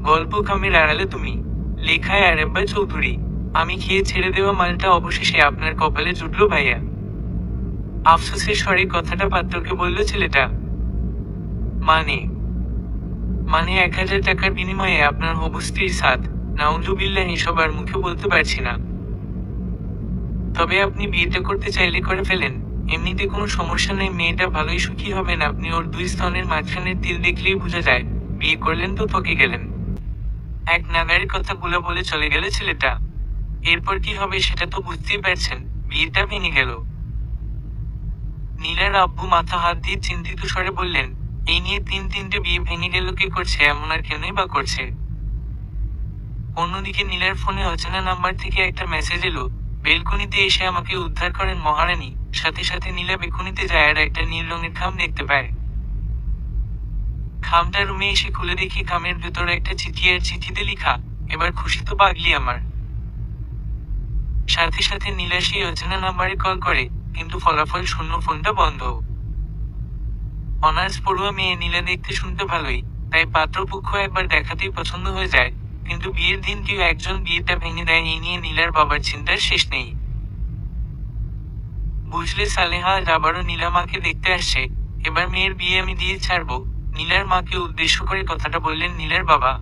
গল্প খামের আড়ালে তুমি। লেখায় আরেব্বা চৌধুরী। আমি খেয়ে ছেড়ে দেওয়া মালটা অবশেষে আপনার কপালে জুটল ভাইয়া। আফসোসের স্বরে কথাটা পাত্রকে বলল ছেলেটা। মানে মানে ১,০০০ টাকার বিনিময়ে আপনার হবু স্ত্রীর সাথ। নাউজুবিল্লাহ, এসব আর মুখে বলতে পারছি না। তবে আপনি বিয়েটা করতে চাইলে করে ফেলেন। এমনিতে কোনো সমস্যা নেই, মেয়েটা ভালোই সুখী হবেন। আপনি ওর দুই স্তনের মাঝখানের তিল দেখলেই বোঝা যায়। বিয়ে করলেন তো ঠকে গেলেন। এক নাগাড়ে কথাগুলো বলে চলে গেল ছেলেটা। এরপর কি হবে সেটা তো বুঝতেই পারছেন। বিয়েটা ভেঙে গেল। নীলার আব্বু মাথা হাত দিয়ে চিন্তিত স্বরে বললেন, এই নিয়ে তিনটে বিয়ে ভেঙে গেল, কে করছে এমন, আর কেনই বা করছে? অন্যদিকে নীলার ফোনে অচেনা নাম্বার থেকে একটা মেসেজ এলো, বেলকনিতে এসে আমাকে উদ্ধার করেন মহারানী। সাথে সাথে নীলা বেলকনিতে যায় আর একটা নীল রঙের খাম দেখতে পায়। খামটা রুমে এসে খুলে দেখি খামের ভেতরে একটা চিঠি, আর চিঠিতে লিখা, এবার খুশি তো পাগলি আমার। সাথে সাথে নীলা সেই অচেনা নাম্বারে কল করে, কিন্তু ফলাফল শূন্য, ফোনটা বন্ধ। অনার্স পড়ুয়া মেয়ে নীলা দেখতে শুনতে ভালোই, তাই পাত্রপক্ষ একবার দেখাতেই পছন্দ হয়ে যায়। কিন্তু বিয়ের দিন কেউ একজন বিয়েটা ভেঙে দেয়, এই নিয়ে নীলার বাবার চিন্তার শেষ নেই। বুঝলে সালেহা আজ আবারও নীলা মাকে দেখতে আসছে। এবার মেয়ের বিয়ে আমি দিয়ে ছাড়বো। নীলার মাকে উদ্দেশ্য করে কথাটা বললেন নীলার বাবা।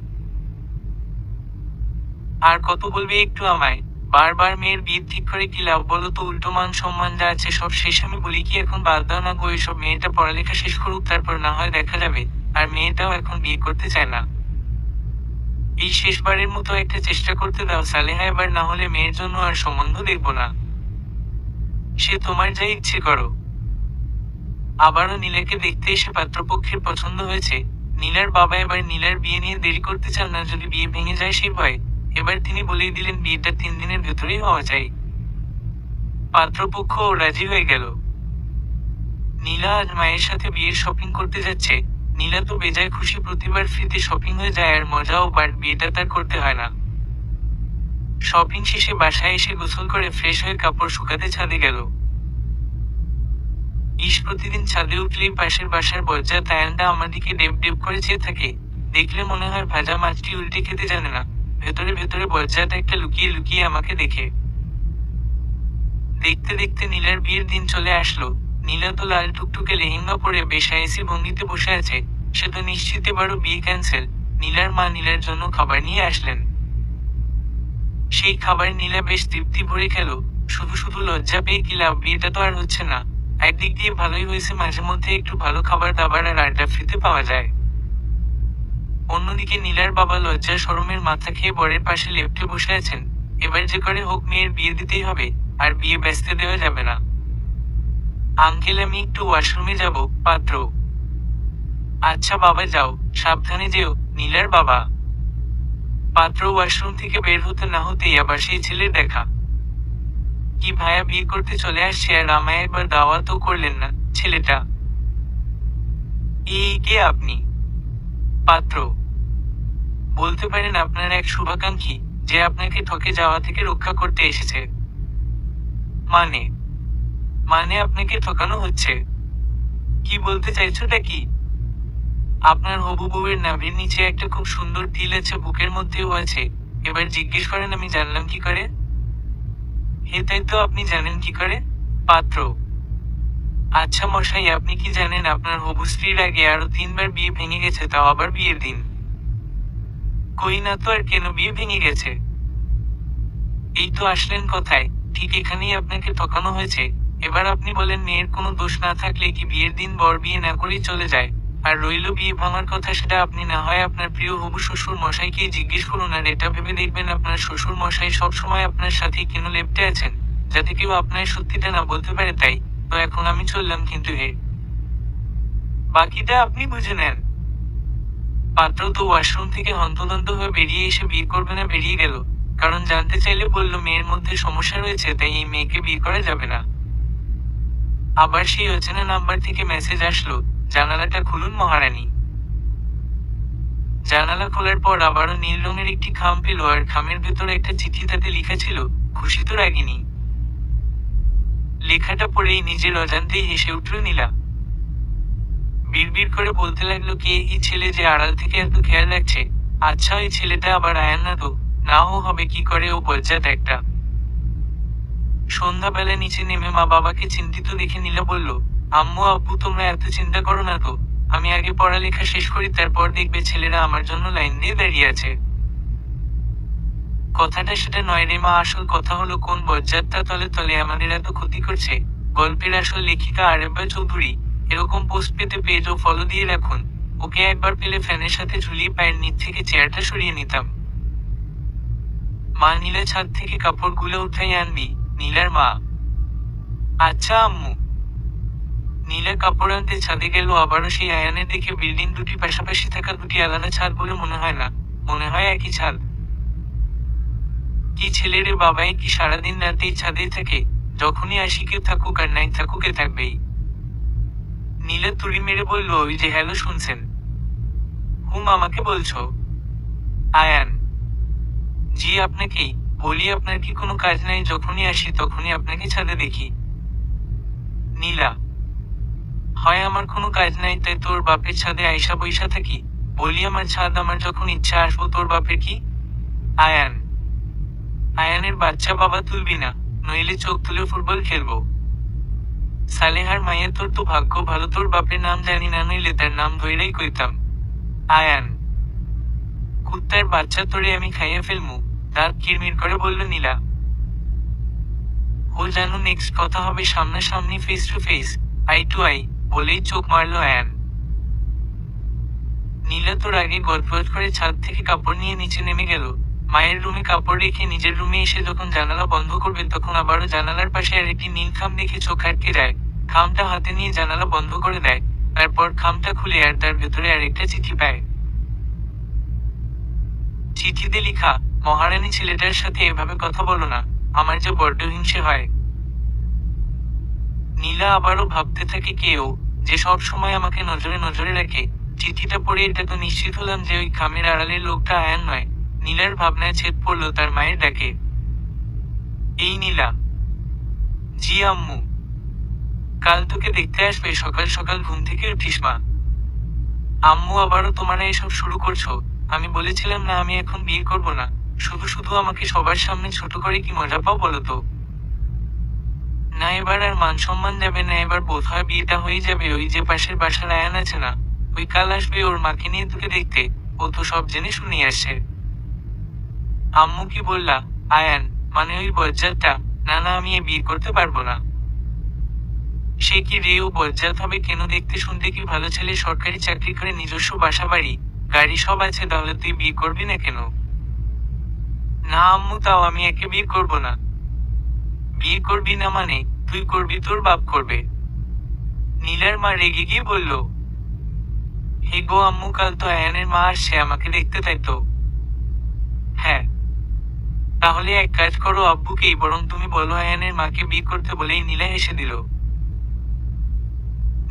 আর কত বলবে একটু আমায়? বারবার মেয়ের বিয়ে ঠিক করে কি লাভ বলো তো? উল্টো মান সম্মান যা আছে সব শেষ। আমি বলি কি এখন বাদ দাও না গো এসব, মেয়েটা পড়ালেখা শেষ করুক, তারপর না হয় দেখা যাবে। আর মেয়েটাও এখন বিয়ে করতে চায় না। এই শেষবারের মতো একটা চেষ্টা করতে দাও সালেহা, এবার না হলে মেয়ের জন্য আর সম্বন্ধ দেখব না। সে তোমার যা ইচ্ছে করো। আবারও নীলাকে দেখতে এসে পাত্রপক্ষের পছন্দ হয়েছে। নীলার বাবা এবার নীলার বিয়ে নিয়ে দেরি করতে চান না, যদি বিয়ে ভেঙে যায় সেই ভয়। এবার তিনি বলেই দিলেন বিয়েটা ৩ দিনের ভেতরেই হওয়া চাই। পাত্রপক্ষ রাজি হয়ে গেল। নীলা আজ মায়ের সাথে বিয়ের শপিং করতে যাচ্ছে। নীলা তো বেজায় খুশি, প্রতিবার ফ্রিতে শপিং হয়ে যায় আর মজাও, বাট বিয়েটা তার করতে হয় না। শপিং শেষে বাসায় এসে গোসল করে ফ্রেশ হয়ে কাপড় শুকাতে ছাদে গেল। প্রতিদিন ছাদে উঠলেই পাশের বাসার বজ্জাত আয়ানটা আমার দিকে ডেব ডেব করে চেয়ে থাকে। দেখলে মনে হয় ভাজা মাছটি উল্টে খেতে জানে না। ভেতরে ভেতরে বজ্জাত একটা লুকিয়ে লুকিয়ে আমাকে দেখে। দেখতে দেখতে নীলার বিয়ের দিন চলে আসলো। নীলা তো লাল টুকটুকে লেহেঙ্গা পরে বেশ আয়েসি ভঙ্গিতে বসে আছে। সে তো নিশ্চিত এবারও বিয়ে ক্যান্সেল। নীলার মা নীলার জন্য খাবার নিয়ে আসলেন। সেই খাবার নীলা বেশ তৃপ্তি ভরে খেল। শুধু শুধু লজ্জা পেয়ে কি লাভ, বিয়েটা তো আর হচ্ছে না। একদিক দিয়ে ভালোই হয়েছে, মাঝে মধ্যে একটু ভালো খাবার দাবার আর আড্ডা ফ্রিতে পাওয়া যায়। অন্যদিকে নীলার বাবা লজ্জা শরমের মাথা খেয়ে বরের পাশে লেপ্টে বসে আছেন। এবার যে করে হোক মেয়ের বিয়ে দিতেই হবে, আর বিয়ে ব্যস্তে দেওয়া যাবে না। আঙ্কেল আমি একটু ওয়াশরুমে যাব। পাত্র, আচ্ছা বাবা যাও, সাবধানে যেও। নীলার বাবা। পাত্র ওয়াশরুম থেকে বের হতে না হতেই আবার সেই ছেলের দেখা। কি ভাইয়া বিয়ে করতে চলে আসছে আর আমায় একবার দাওয়াতও করলেন না? ছেলেটা। এই কে আপনি? পাত্র, বলতে পারেন আপনার এক শুভাকাঙ্ক্ষী, যে আপনাকে ঠকে যাওয়া থেকে রক্ষা করতে এসেছে। মানে মানে আপনাকে ঠকানো হচ্ছে? কি বলতে চাইছোটা কি? আপনার হবু বউয়ের নাভির নিচে একটা খুব সুন্দর তিল আছে, বুকের মধ্যেও আছে। এবার জিজ্ঞেস করেন আমি জানলাম কি করে? হে তাই তো, আপনি জানেন কি করে? পাত্র, আচ্ছা মশাই, আপনি কি জানেন আপনার হবু স্ত্রীর আগে আরো ৩ বার বিয়ে ভেঙে গেছে, তাও আবার বিয়ের দিন? কই না তো, আর কেন বিয়ে ভেঙে গেছে? এই তো আসলেন কথায়, ঠিক এখানেই আপনাকে ঠকানো হয়েছে। এবার আপনি বলেন মেয়ের কোনো দোষ না থাকলে কি বিয়ের দিন বর বিয়ে না করেই চলে যায়? আর রইল বিয়ে ভাঙার কথা, সেটা আপনি না হয় আপনার প্রিয় হবু শ্বশুর মশাইকেই জিজ্ঞেস করুন। আর এটা ভেবে দেখবেন আপনার শ্বশুর মশাই সবসময় আপনার সাথেই কেন লেপ্টে আছেন, যাতে কেউ আপনার সত্যিটা না বলতে পারে। তাই তো এখন আমি চললাম, কিন্তু বাকিটা আপনি বুঝে নেন। পাত্র তো ওয়াশরুম থেকে হন্তদন্ত হয়ে বেরিয়ে এসে বিয়ে করবে না বেরিয়ে গেল। কারণ জানতে চাইলে বলল মেয়ের মধ্যে সমস্যা রয়েছে, তাই এই মেয়েকে বিয়ে করা যাবে না। আবার সেই অচেনা নাম্বার থেকে মেসেজ আসলো, জানালাটা খুলুন মহারানী। জানালা খোলার পর আবারও নীল রঙের একটি খাম পেল, আর খামের ভেতরে একটা চিঠি, তাতে লেখা ছিল, খুশি তো রাগিনী। লেখাটা পড়েই নিজের অজান্তেই হেসে উঠল নীলা। বিড়বিড় করে বলতে লাগলো, কে এই ছেলে যে আড়াল থেকে এত খেয়াল রাখছে? আচ্ছা ওই ছেলেটা আবার আয়ান না তো? না হবে কি করে, ও বজ্জাত একটা। সন্ধ্যাবেলা নিচে নেমে মা বাবাকে চিন্তিত দেখে নীলা বলল, আম্মু আব্বু তোমরা এত চিন্তা করো না তো। আমি আগে পড়ালেখা শেষ করি, তারপর দেখবে ছেলেরা আমার জন্য লাইন দিয়ে দাঁড়িয়ে আছে। কথাটা সেটা নয় রে মা, আসল কথা হলো কোন বজ্জাতটা তলে তলে আমাদের এত ক্ষতি করছে। গল্পের আসল লেখিকা আরেব্বা চৌধুরী। এরকম পোস্ট পেতে পেজ ও ফলো দিয়ে রাখুন। ওকে একবার পেলে ফ্যানের সাথে ঝুলিয়ে পায়ের নিচ থেকে চেয়ারটা সরিয়ে নিতাম। মা নীলা ছাদ থেকে কাপড়গুলো উঠাই আনবি। নীলার মা, আচ্ছা আম্মু। নীলা কাপড় আনতে ছাদে গেল। আবারও সেই আয়ানের দেখে বিল্ডিং দুটি পাশাপাশি থাকা দুটি আলাদা ছাদ বলে মনে হয় না, মনে হয় একই ছাদ। কি ছেলেরে বাবাই, কি সারাদিন রাতেই ছাদেই থাকে। যখনই আসি কেউ থাকুক আর নাই থাকুক এ থাকবেই। নীলা তুড়ি মেরে বলল, ওই যে হ্যালো শুনছেন? হুম, আমাকে বলছো? আয়ান, জি আপনাকেই। বলি আপনার কি কোনো কাজ নাই? যখনই আসি তখনই আপনাকে ছাদে দেখি। নীলা, হয় আমার কোনো কাজ নাই তাই তোর বাপের ছাদে আইসা বইসা থাকি। বলি আমার ছাদ, আমার যখন ইচ্ছা আসবো, তোর বাপের কি? আয়ান, আয়ানের বাচ্চা বাবা তুলবি না, নইলে চোখ তুলে ফুটবল খেলবো। সালেহার মাইয়া, তোর তো ভাগ্য ভালো, তোর বাপের নাম জানি না, নইলে তার নাম ধইরাই কইতাম। আয়ান, কুত্তার বাচ্চা, তোরে আমি খাইয়ে ফেলমু। দাঁত কিরমির করে বলল নীলা। ও জানো নেক্সট কথা হবে সামনাসামনি, face to face, eye to eye, বলেই চোখ মারল আয়ান। নীলা তোর আগে গদগদ করে ছাদ থেকে কাপড় নিয়ে নিচে নেমে গেল। মায়ের রুমে কাপড় রেখে নিজের রুমে এসে যখন জানালা বন্ধ করবে তখন আবারও জানালার পাশে আরেকটি নীল খাম দেখে চোখ আটকে যায়। খামটা হাতে নিয়ে জানালা বন্ধ করে দেয়। তারপর খামটা খুলে আর তার ভেতরে আরেকটা চিঠি পায়। চিঠিতে লিখা, মহারানী ছেলেটার সাথে এভাবে কথা বলো না, আমার যে বড্ড হিংসে হয়। নীলা আবারও ভাবতে থাকে, কে ও, যে সব সময় আমাকে নজরে নজরে রাখে। চিঠিটা পড়ে এটা তো নিশ্চিত হলাম যে ওই খামের আড়ালের লোকটা আয়ান নয়। নীলার ভাবনায় ছেদ পড়ল তার মায়ের ডাকে। এই নীলা। জি আম্মু। কাল তোকে দেখতে আসবে, সকাল সকাল ঘুম থেকে উঠিস মা। আম্মু আবারও তোমরা এসব শুরু করছো? আমি বলেছিলাম না আমি এখন বিয়ে করব না। শুধু শুধু আমাকে সবার সামনে ছোট করে কি মজা পাও বলো তো? না, এবার আর মান সম্মান যাবে না, এবার বোধ হয় বিয়েটা হয়ে যাবে। ওই যে পাশের বাসার আয়ান আছে না, ওই কাল আসবে ওর মাকে নিয়ে তোকে দেখতে। ও তো সব জেনে শুনে আসে। আম্মু কি বললা? আয়ান, মানে ওই বজ্জাতটা? না না, আমি এ বিয়ে করতে পারবো না। সে কি রে, ও বজ্জাত হবে কেন? দেখতে শুনতে কি ভালো ছেলে, সরকারি চাকরি করে, নিজস্ব বাসা বাড়ি গাড়ি সব আছে, তাহলে তুই বিয়ে করবি না কেন? না আম্মু, তাও আমি একে বিয়ে করব না। বিয়ে করবি না মানে? তুই করবি, তোর বাপ করবে। নীলার মা রেগে গিয়ে বলল, হে গো আম্মু, কাল তো আয়ানের মা আসছে আমাকে দেখতে, তাই তো? হ্যাঁ। তাহলে এক কাজ করো, আব্বুকেই বরং তুমি বলো আয়ানের মাকে বিয়ে করতে, বলেই নীলা হেসে দিল।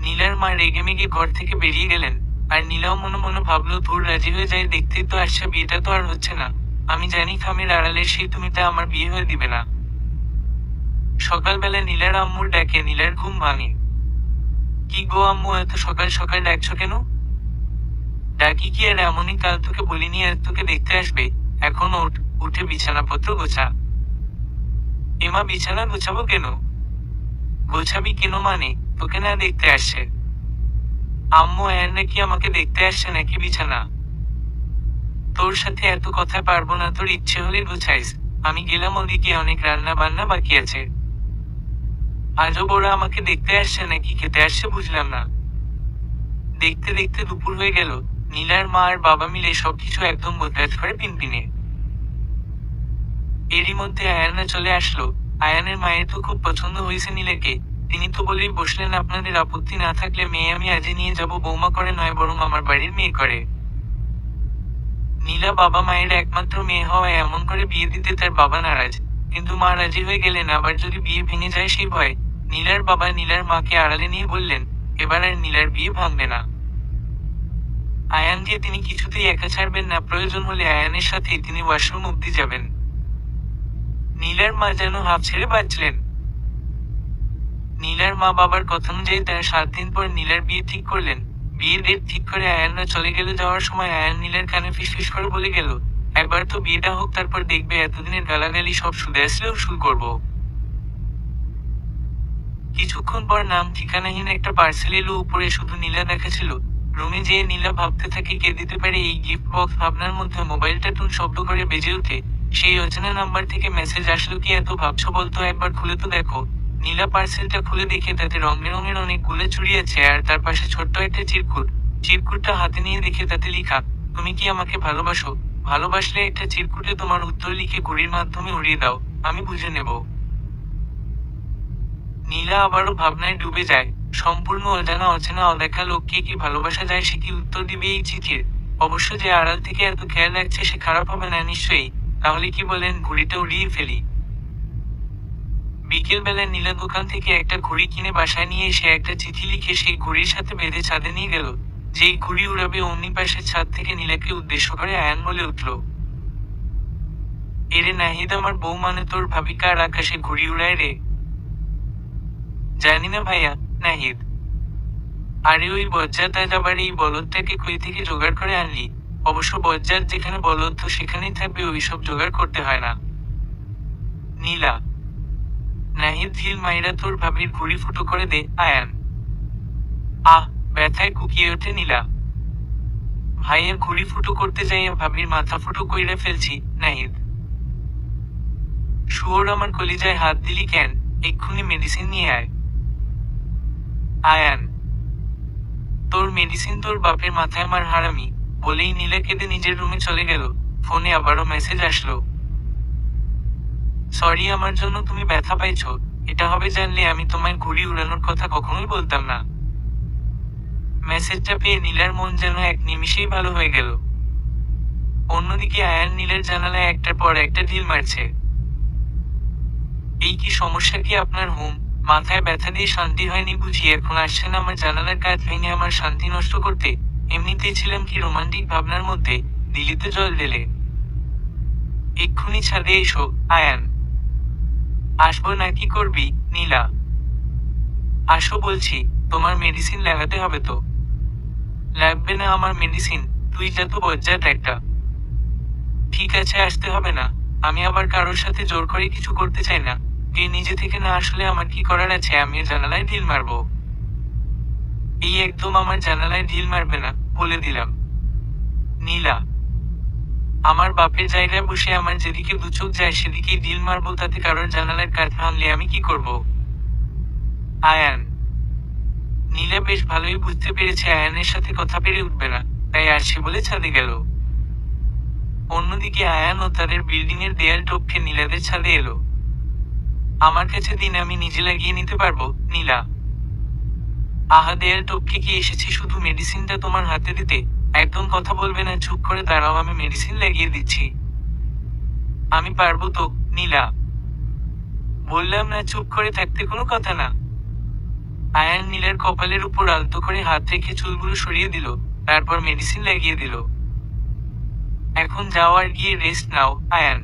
নীলার মা রেগেমেগে ঘর থেকে বেরিয়ে গেলেন। আর নীলাও মনে মনে ভাবলো, ধুর, রাজি হয়ে যায়, দেখতেই তো আসছে, বিয়েটা তো আর হচ্ছে না। আমি জানি খামের আড়ালের সেই তুমিটা আমার বিয়ে হয়ে দিবে না। সকালবেলা নীলার আম্মুর ডাকে নীলার ঘুম ভাঙে। কি গো আম্মু, এত সকাল সকাল ডাকছো কেন? ডাকি কি আর এমনই, কাল তোকে বলিনি আর তোকে দেখতে আসবে। এখন ওঠ, উঠে বিছানাপত্র গোছা। এমা, বিছানা গোছাবো কেন? গোছাবি কেন মানে? তোকে না দেখতে আসছে। আম্মু, আয়ান নাকি আমাকে দেখতে আসছে নাকি বিছানা? তোর সাথে এত কথা পারবো না, তোর ইচ্ছে হলে গোছাইস। আমি গেলাম ওদিকে, অনেক রান্না বান্না বাকি আছে। আজও ওরা আমাকে দেখতে আসছে নাকি খেতে আসছে বুঝলাম না। দেখতে দেখতে দুপুর হয়ে গেল। নীলার মা আর বাবা মিলে সবকিছু একদম গোছগাছ করে পিনপিনে। এরই মধ্যে আয়ানা চলে আসলো। আয়ানের মায়ের তো খুব পছন্দ হয়েছে নীলাকে। তিনি তো বলেই বসলেন, আপনাদের আপত্তি না থাকলে মেয়ে আমি আজই নিয়ে যাব। বৌমা করে নয়, বরং আমার বাড়ির মেয়ে করে। নীলা বাবা মায়ের একমাত্র মেয়ে হওয়ায় এমন করে বিয়ে দিতে তার বাবা নারাজ। কিন্তু মা রাজি হয়ে গেলেন। আবার যদি বিয়ে ভেঙে যায় সেই ভয়। নীলার বাবা নীলার মাকে আড়ালে নিয়ে বললেন, এবার আর নীলার বিয়ে ভাঙবে না। আয়ানকে তিনি কিছুতেই একা ছাড়বেন না, প্রয়োজন হলে আয়ানের সাথেই তিনি ওয়াশরুম অব্দি যাবেন। নীলার মা যেন হাঁপ ছেড়ে বাঁচলেন। নীলার মা বাবার কথা অনুযায়ী তারা 7 দিন পর নীলার বিয়ে ঠিক করলেন। বিয়ের ডেট ঠিক করে আয়ানরা চলে গেল। যাওয়ার সময় আয়ান নীলার কানে ফিসফিস করে বলে গেল, একবার তো বিয়েটা হোক, তারপর দেখবে এতদিনের গালাগালি সব শুধু আসলেও শুরু করবো। কিছুক্ষণ পর নাম ঠিকানাহীন একটা পার্সেল এলো। উপরে শুধু নীলা দেখাছিল। রুমে যেয়ে নীলা ভাবতে থাকে কে দিতে পারে এই গিফট বক্স। ভাবনার মধ্যে মোবাইলটা টুন শব্দ করে বেজে ওঠে। সেই অচেনা নাম্বার থেকে মেসেজ আসলো। কি এত ভাবছো বলতো, একবার খুলে তো দেখো। নীলা পার্সেলটা খুলে দেখে তাতে রং বেরঙের অনেকগুলো চুড়ি আছে, আর তার পাশে ছোট্ট একটা চিরকুট। চিরকুটটা হাতে নিয়ে দেখে তাতে লেখা, তুমি কি আমাকে ভালোবাসো? ভালোবাসলে একটা চিরকুটে তোমার উত্তর লিখে ঘড়ির মাধ্যমে উড়িয়ে দাও, আমি বুঝে নেব। নীলা আবারও ভাবনায় ডুবে যায়। সম্পূর্ণ অজানা অচেনা অদেখা লোককে কি ভালোবাসা যায়? সে কি উত্তর দিবে এই চিঠির? অবশ্য যে আড়াল থেকে এত খেয়াল রাখছে সে খারাপ হবে না নিশ্চয়ই। তাহলে কি বলেন ঘড়িটা উড়িয়ে ফেলি? বিকেল বেলায় নীলা দোকান থেকে একটা ঘড়ি কিনে বাসায় নিয়ে এসে একটা চিঠি লিখে সেই ঘড়ির সাথে বেঁধে ছাদে নিয়ে গেল। যেই ঘড়ি উড়াবে অমনি পাশের ছাদ থেকে নীলাকে উদ্দেশ্য করে আয়ান বলে উঠল, এরে নাহিদ, আমার বউ মানে তোর ভাবিকা আর আকাশে ঘুড়ি উড়ায় রে? জানি না ভাইয়া, নাহিদ। আরে ওই বজ্জাত, আজ আবার এই বলদটাকে কই থেকে জোগাড় করে আনলি? অবশ্য বজ্জাত যেখানে বলদ তো সেখানেই থাকবে, ওইসব জোগাড় করতে হয় না। নীলা। নাহিদ ঢিল মাইরা, তোর ভাবির ঘুড়ি ফুটো করে দে। আয়ান। আহ! ব্যথায় কুকিয়ে ওঠে নীলা। ভাইয়ের ঘুড়ি ফুটো করতে যাইয়া ভাবির মাথা ফুটো কইরা ফেলছি। নাহিদ। শুয়োর, আমার কলিজায় হাত দিলি কেন? এক্ষুনি মেডিসিন নিয়ে আয়। আয়ান। তোর মেডিসিন তোর বাপের মাথায় মার হারামি। বলেই নীলা কেঁদে নিজের রুমে চলে গেল। ফোনে আবারও মেসেজ আসলো, সরি, আমার জন্য তুমি ব্যথা পাইছো। এটা হবে জানলে আমি তোমায় ঘুড়ি উড়ানোর কথা কখনোই বলতাম না। মেসেজটা পেয়ে নীলার মন যেন এক নিমিষেই ভালো হয়ে গেল। অন্যদিকে আয়ান নীলের জানালায় একটার পর একটা ঢিল মারছে। এই কি সমস্যা? কি আপনার হুম? মাথায় ব্যথা দিয়ে শান্তি হয়নি বুঝি? এখন আসছেন আমার জানালার কাঁচ ভেঙে আমার শান্তি নষ্ট করতে? এমনিতেই ছিলাম কি রোমান্টিক ভাবনার মধ্যে, দিলিতে জল ঢেলে। এক্ষুনি ছাদে এসো। আয়ান। আসবো না? কি করবি? নীলা। আসো বলছি। তোমার মেডিসিন লাগাতে হবে তো? লাগবে না আমার মেডিসিন, তুই যা তো বজ্জাত একটা। ঠিক আছে, আসতে হবে না। আমি আবার কারোর সাথে জোর করে কিছু করতে চাই না। কে নিজে থেকে না আসলে আমার কি করার আছে? আমি জানালায় ঢিল মারবো। এই একদম আমার জানালায় ঢিল মারবে না, বলে দিলাম। নীলা। আমার বাপের জায়গায় বসে আমার যেদিকে দুচোখ যায় সেদিকেই ঢিল মারবো, তাতে কারোর জানালার কাঠ ভাঙলে আমি কি করব? আয়ান। নীলা বেশ ভালোই বুঝতে পেরেছে আয়ানের সাথে কথা পেরে উঠবে না, তাই আসছে বলে ছাদে গেল। অন্যদিকে আয়ান ও তাদের বিল্ডিং এর দেয়াল টপকে নীলাদের ছাদে এলো। আমার কাছে দিন, আমি নিজে লাগিয়ে নিতে পারবো। নীলা। আহা, দেয়াল টপকে কি এসেছি শুধু মেডিসিনটা তোমার হাতে দিতে? একদম কথা বলবে না, চুপ করে দাঁড়াও, আমি মেডিসিন লাগিয়ে দিচ্ছি। আমি পারবো তো। নীলা। বললাম না চুপ করে থাকতে, কোনো কথা না। আয়ান নীলার কপালের উপর আলতো করে হাত রেখে চুলগুলো সরিয়ে দিল, তারপর মেডিসিন লাগিয়ে দিল। এখন যাও আর গিয়ে রেস্ট নাও। আয়ান।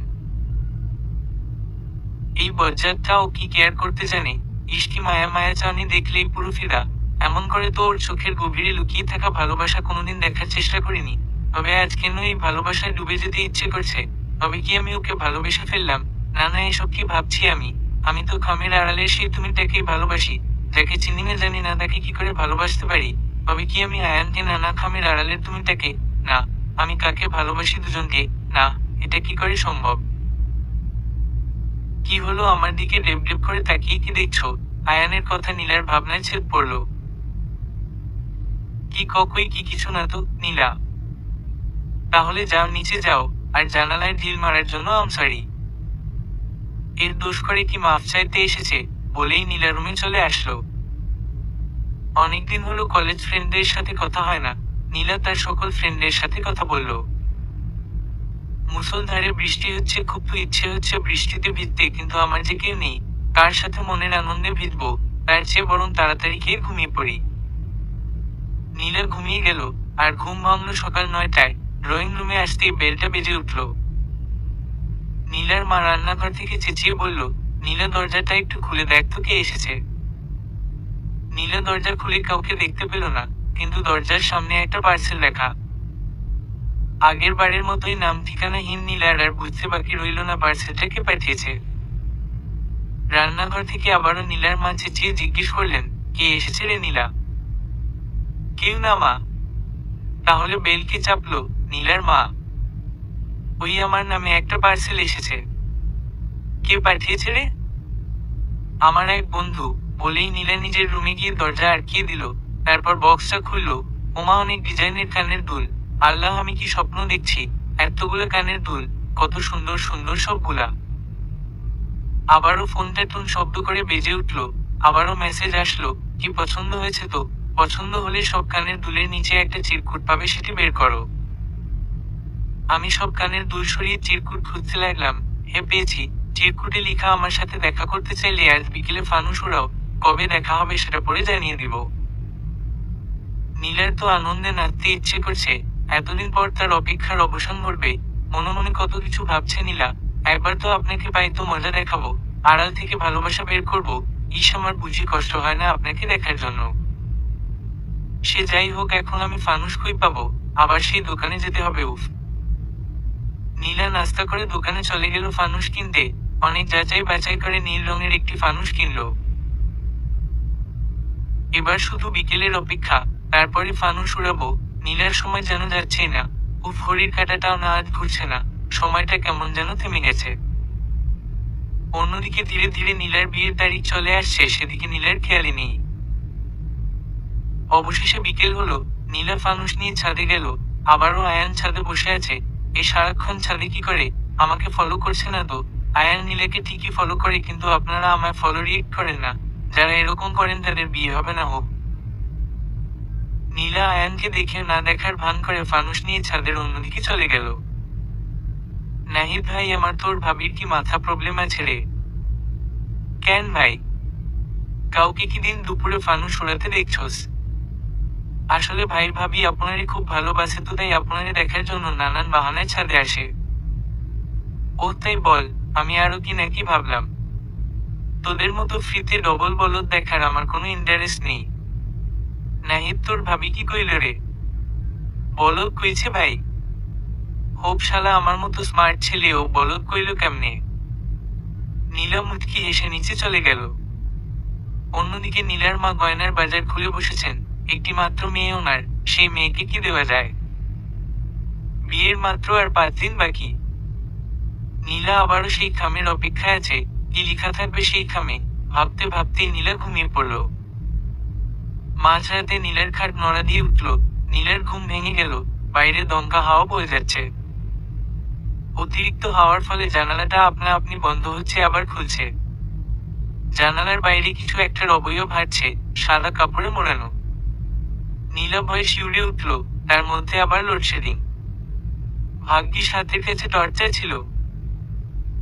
এই বজ্জাতটাও কি কেয়ার করতে জানে? ইষ্টি মায়া মায়া চাউনি দেখলেই পুরো ফিদা। এমন করে তো ওর চোখের গভীরে লুকিয়ে থাকা ভালোবাসা কোনোদিন দেখার চেষ্টা করিনি। তবে আজ কেন এই ভালোবাসায় ডুবে যেতে ইচ্ছে করছে? তবে কি আমি ওকে ভালোবেসে ফেললাম? না না, এসব কি ভাবছি আমি? আমি তো খামের আড়ালের সেই তুমিটাকেই ভালোবাসি। যাকে চিনি না জানি না তাকে কি করে ভালোবাসতে পারি? তবে কি আমি আয়ানকে? না না, খামের আড়ালের তুমিটাকে না। আমি কাকে ভালোবাসি? দুজনকে। না, এটা কি করে সম্ভব? কি হলো? আমার দিকে ডেব ডেব করে তাকিয়ে কি দেখছো? আয়ানের কথা নীলার ভাবনায় ছেদ পড়ল। কি কই কি কিছু না তো। নীলা। তাহলে যাও, নিচে যাও। আর জানালায় ঢিল মারার জন্য আমসরি। এর দোষ করে কি মাফ চাইতে এসেছে? বলেই নীলা রুমে চলে আসলো। অনেকদিন হলো কলেজ ফ্রেন্ডদের সাথে কথা হয় না। নীলা তার সকল ফ্রেন্ডের সাথে কথা বলল। মুষলধারে বৃষ্টি হচ্ছে, খুব তো ইচ্ছে হচ্ছে বৃষ্টিতে ভিজতে, কিন্তু আমার যে কেউ নেই কার সাথে মনের আনন্দে ভিজবো। তার চেয়ে বরং তাড়াতাড়ি খেয়ে ঘুমিয়ে পড়ি। নীলা ঘুমিয়ে গেল। আর ঘুম ভাঙল সকাল 9টায়। ড্রয়িং রুমে আসতেই বেলটা বেজে উঠল। নীলার মা রান্নাঘর থেকে চেঁচিয়ে বলল, নীলা, দরজাটা একটু খুলে দেখ তো কে এসেছে। নীলা দরজা খুলে কাউকে দেখতে পেল না। কিন্তু দরজার সামনে একটা পার্সেল লেখা। আগের বারের মতোই নাম ঠিকানাহীন নীলার আর বুঝতে বাকি রইল না পার্সেলটা কে পাঠিয়েছে। রান্নাঘর থেকে আবারও নীলার মা চেঁচিয়ে জিজ্ঞেস করলেন, কে এসেছে রে নীলা? কেউ না মা। তাহলে বেল কে চাপলো? নীলার মা। ওই আমার নামে একটা পার্সেল এসেছে। কে পাঠিয়েছে রে? আমার এক বন্ধু, বলেই নীলা নিজের রুমে গিয়ে দরজা আটকিয়ে দিল। তারপর বক্সটা খুলল। ওমা, অনেক ডিজাইনের কানের দুল। আল্লাহ, আমি কি স্বপ্ন দেখছি! এতগুলো কানের দুল, কত সুন্দর সুন্দর সবগুলা। আবারও ফোনটা টুন শব্দ করে বেজে উঠল। আবারও মেসেজ আসলো, কি পছন্দ হয়েছে তো? পছন্দ হলে সব কানের দুলের নিচে একটা চিরকুট পাবে, সেটি বের করো। আমি সব কানের দুল সরিয়ে চিরকুট খুঁজতে লাগলাম। হে, পেয়েছি। চিরকুটে লেখা, আমার সাথে দেখা করতে চাইলে আজ বিকেলে ফানুস উড়াও। কবে দেখা হবে সেটা পরে জানিয়ে দিব। নীলার তো আনন্দে নাচতে ইচ্ছে করছে। এতদিন পর তার অপেক্ষার অবসান ঘটবে। মনে মনে কত কিছু ভাবছে নীলা। একবার তো আপনাকে পাই তো মজা দেখাবো, আড়াল থেকে ভালোবাসা বের করব। ইস, আমার বুঝি কষ্ট হয় না আপনাকে দেখার জন্য। সে যাই হোক, এখন আমি ফানুস কই পাবো? আবার সেই দোকানে যেতে হবে। উফ। নীলা নাস্তা করে দোকানে চলে গেল ফানুস কিনতে। অনেক যাচাই বাছাই করে নীল রঙের একটি ফানুস কিনল। এবার শুধু বিকেলের অপেক্ষা, তারপরে ফানুস উড়াবো। নীলার সময় যেন যাচ্ছেই না। উফ, ঘড়ির কাঁটাটাও না আজ ঘুরছে না। সময়টা কেমন যেন থেমে গেছে। অন্যদিকে ধীরে ধীরে নীলার বিয়ের তারিখ চলে আসছে, সেদিকে নীলার খেয়ালই নেই। অবশেষে বিকেল হলো। নীলা ফানুস নিয়ে ছাদে গেল। আবারও আয়ান ছাদে বসে আছে। এ সারাক্ষণ ছাদে কি করে? আমাকে ফলো করছে না তো? আয়ান নীলাকে ঠিকই ফলো করে, কিন্তু আপনারা আমায় ফলো রিয়েক্ট করেন না। যারা এরকম করেন তাদের বিয়ে হবে না। হোক। নীলা আয়ানকে দেখে না দেখার ভান করে ফানুস নিয়ে ছাদের অন্যদিকে চলে গেল। নাহিদ ভাই, আমার তোর ভাবির কি মাথা প্রবলেম আছে রে? কেন ভাই? কাউকে কি দিন দুপুরে ফানুস উড়াতে দেখছস? আসলে ভাই, ভাবি আপনারে খুব ভালোবাসে তো, তাই আপনারে দেখার জন্য নানান বাহানায় ছাদে আসে। ও তাই বল, আমি আরো কি নাকি ভাবলাম। তোদের মতো ফ্রিতে ডবল বলদ দেখার আমার কোনো ইন্টারেস্ট নেই। নাহিদ, তোর ভাবি কি কইল রে? বলদ কইছে ভাই? হোপ শালা, আমার মতো স্মার্ট ছেলেও বলদ কইল কেমনে? নীলা মুচকি হেসে নিচে চলে গেল। অন্যদিকে নীলার মা গয়নার বাজার খুলে বসেছেন। একটি মাত্র মেয়ে ওনার, সেই মেয়েকে কি দেওয়া যায়? বিয়ের মাত্র আর 5 দিন বাকি। নীলা আবারও সেই খামের অপেক্ষায় আছে। কি লেখা থাকবে সেই খামে? ভাবতে ভাবতে নীলা ঘুমিয়ে পড়ল। মাঝরাতে নীলার খাট নড়া দিয়ে উঠল। নীলার ঘুম ভেঙে গেল। বাইরে দমকা হাওয়া বয়ে যাচ্ছে। অতিরিক্ত হাওয়ার ফলে জানালাটা আপনা আপনি বন্ধ হচ্ছে আবার খুলছে। জানালার বাইরে কিছু একটার অবয়ব হাঁটছে, সাদা কাপড়ে মোড়ানো। নীলা ভয়ে শিউরে উঠল। তার মধ্যে আবার লোডশেডিং। ভাগ্যিস হাতের কাছে টর্চার ছিল।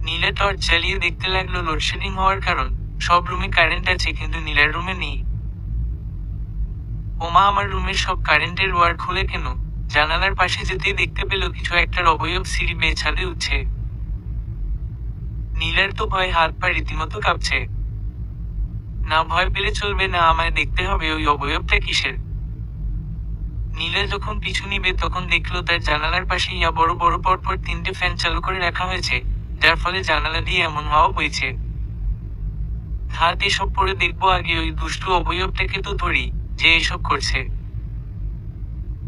নীলা টর্চ জ্বালিয়ে দেখতে লাগলো লোডশেডিং হওয়ার কারণ। সব রুমে কারেন্ট আছে, কিন্তু নীলার রুমে নেই। ওমা, আমার রুমের সব কারেন্টের ওয়্যার খুলে কেন? জানালার পাশে যেতেই দেখতে পেল কিছু একটার অবয়ব সিঁড়ি বেয়ে ছাদে উঠছে। নীলার তো ভয়ে হাত পা রীতিমতো কাঁপছে। না, ভয় পেলে চলবে না, আমায় দেখতে হবে ওই অবয়বটা কিসের। নীলা যখন পিছু নিবে তখন দেখলো তার জানালার পাশে বড় বড় পরপর 3টে ফ্যান চালু করে রাখা হয়েছে, যার ফলে জানালা দিয়ে এমন হাওয়া বইছে। হাত, এসব পরে দেখবো, আগে ওই দুষ্টু অবয়বটাকে তো ধরি, যে এসব করছে।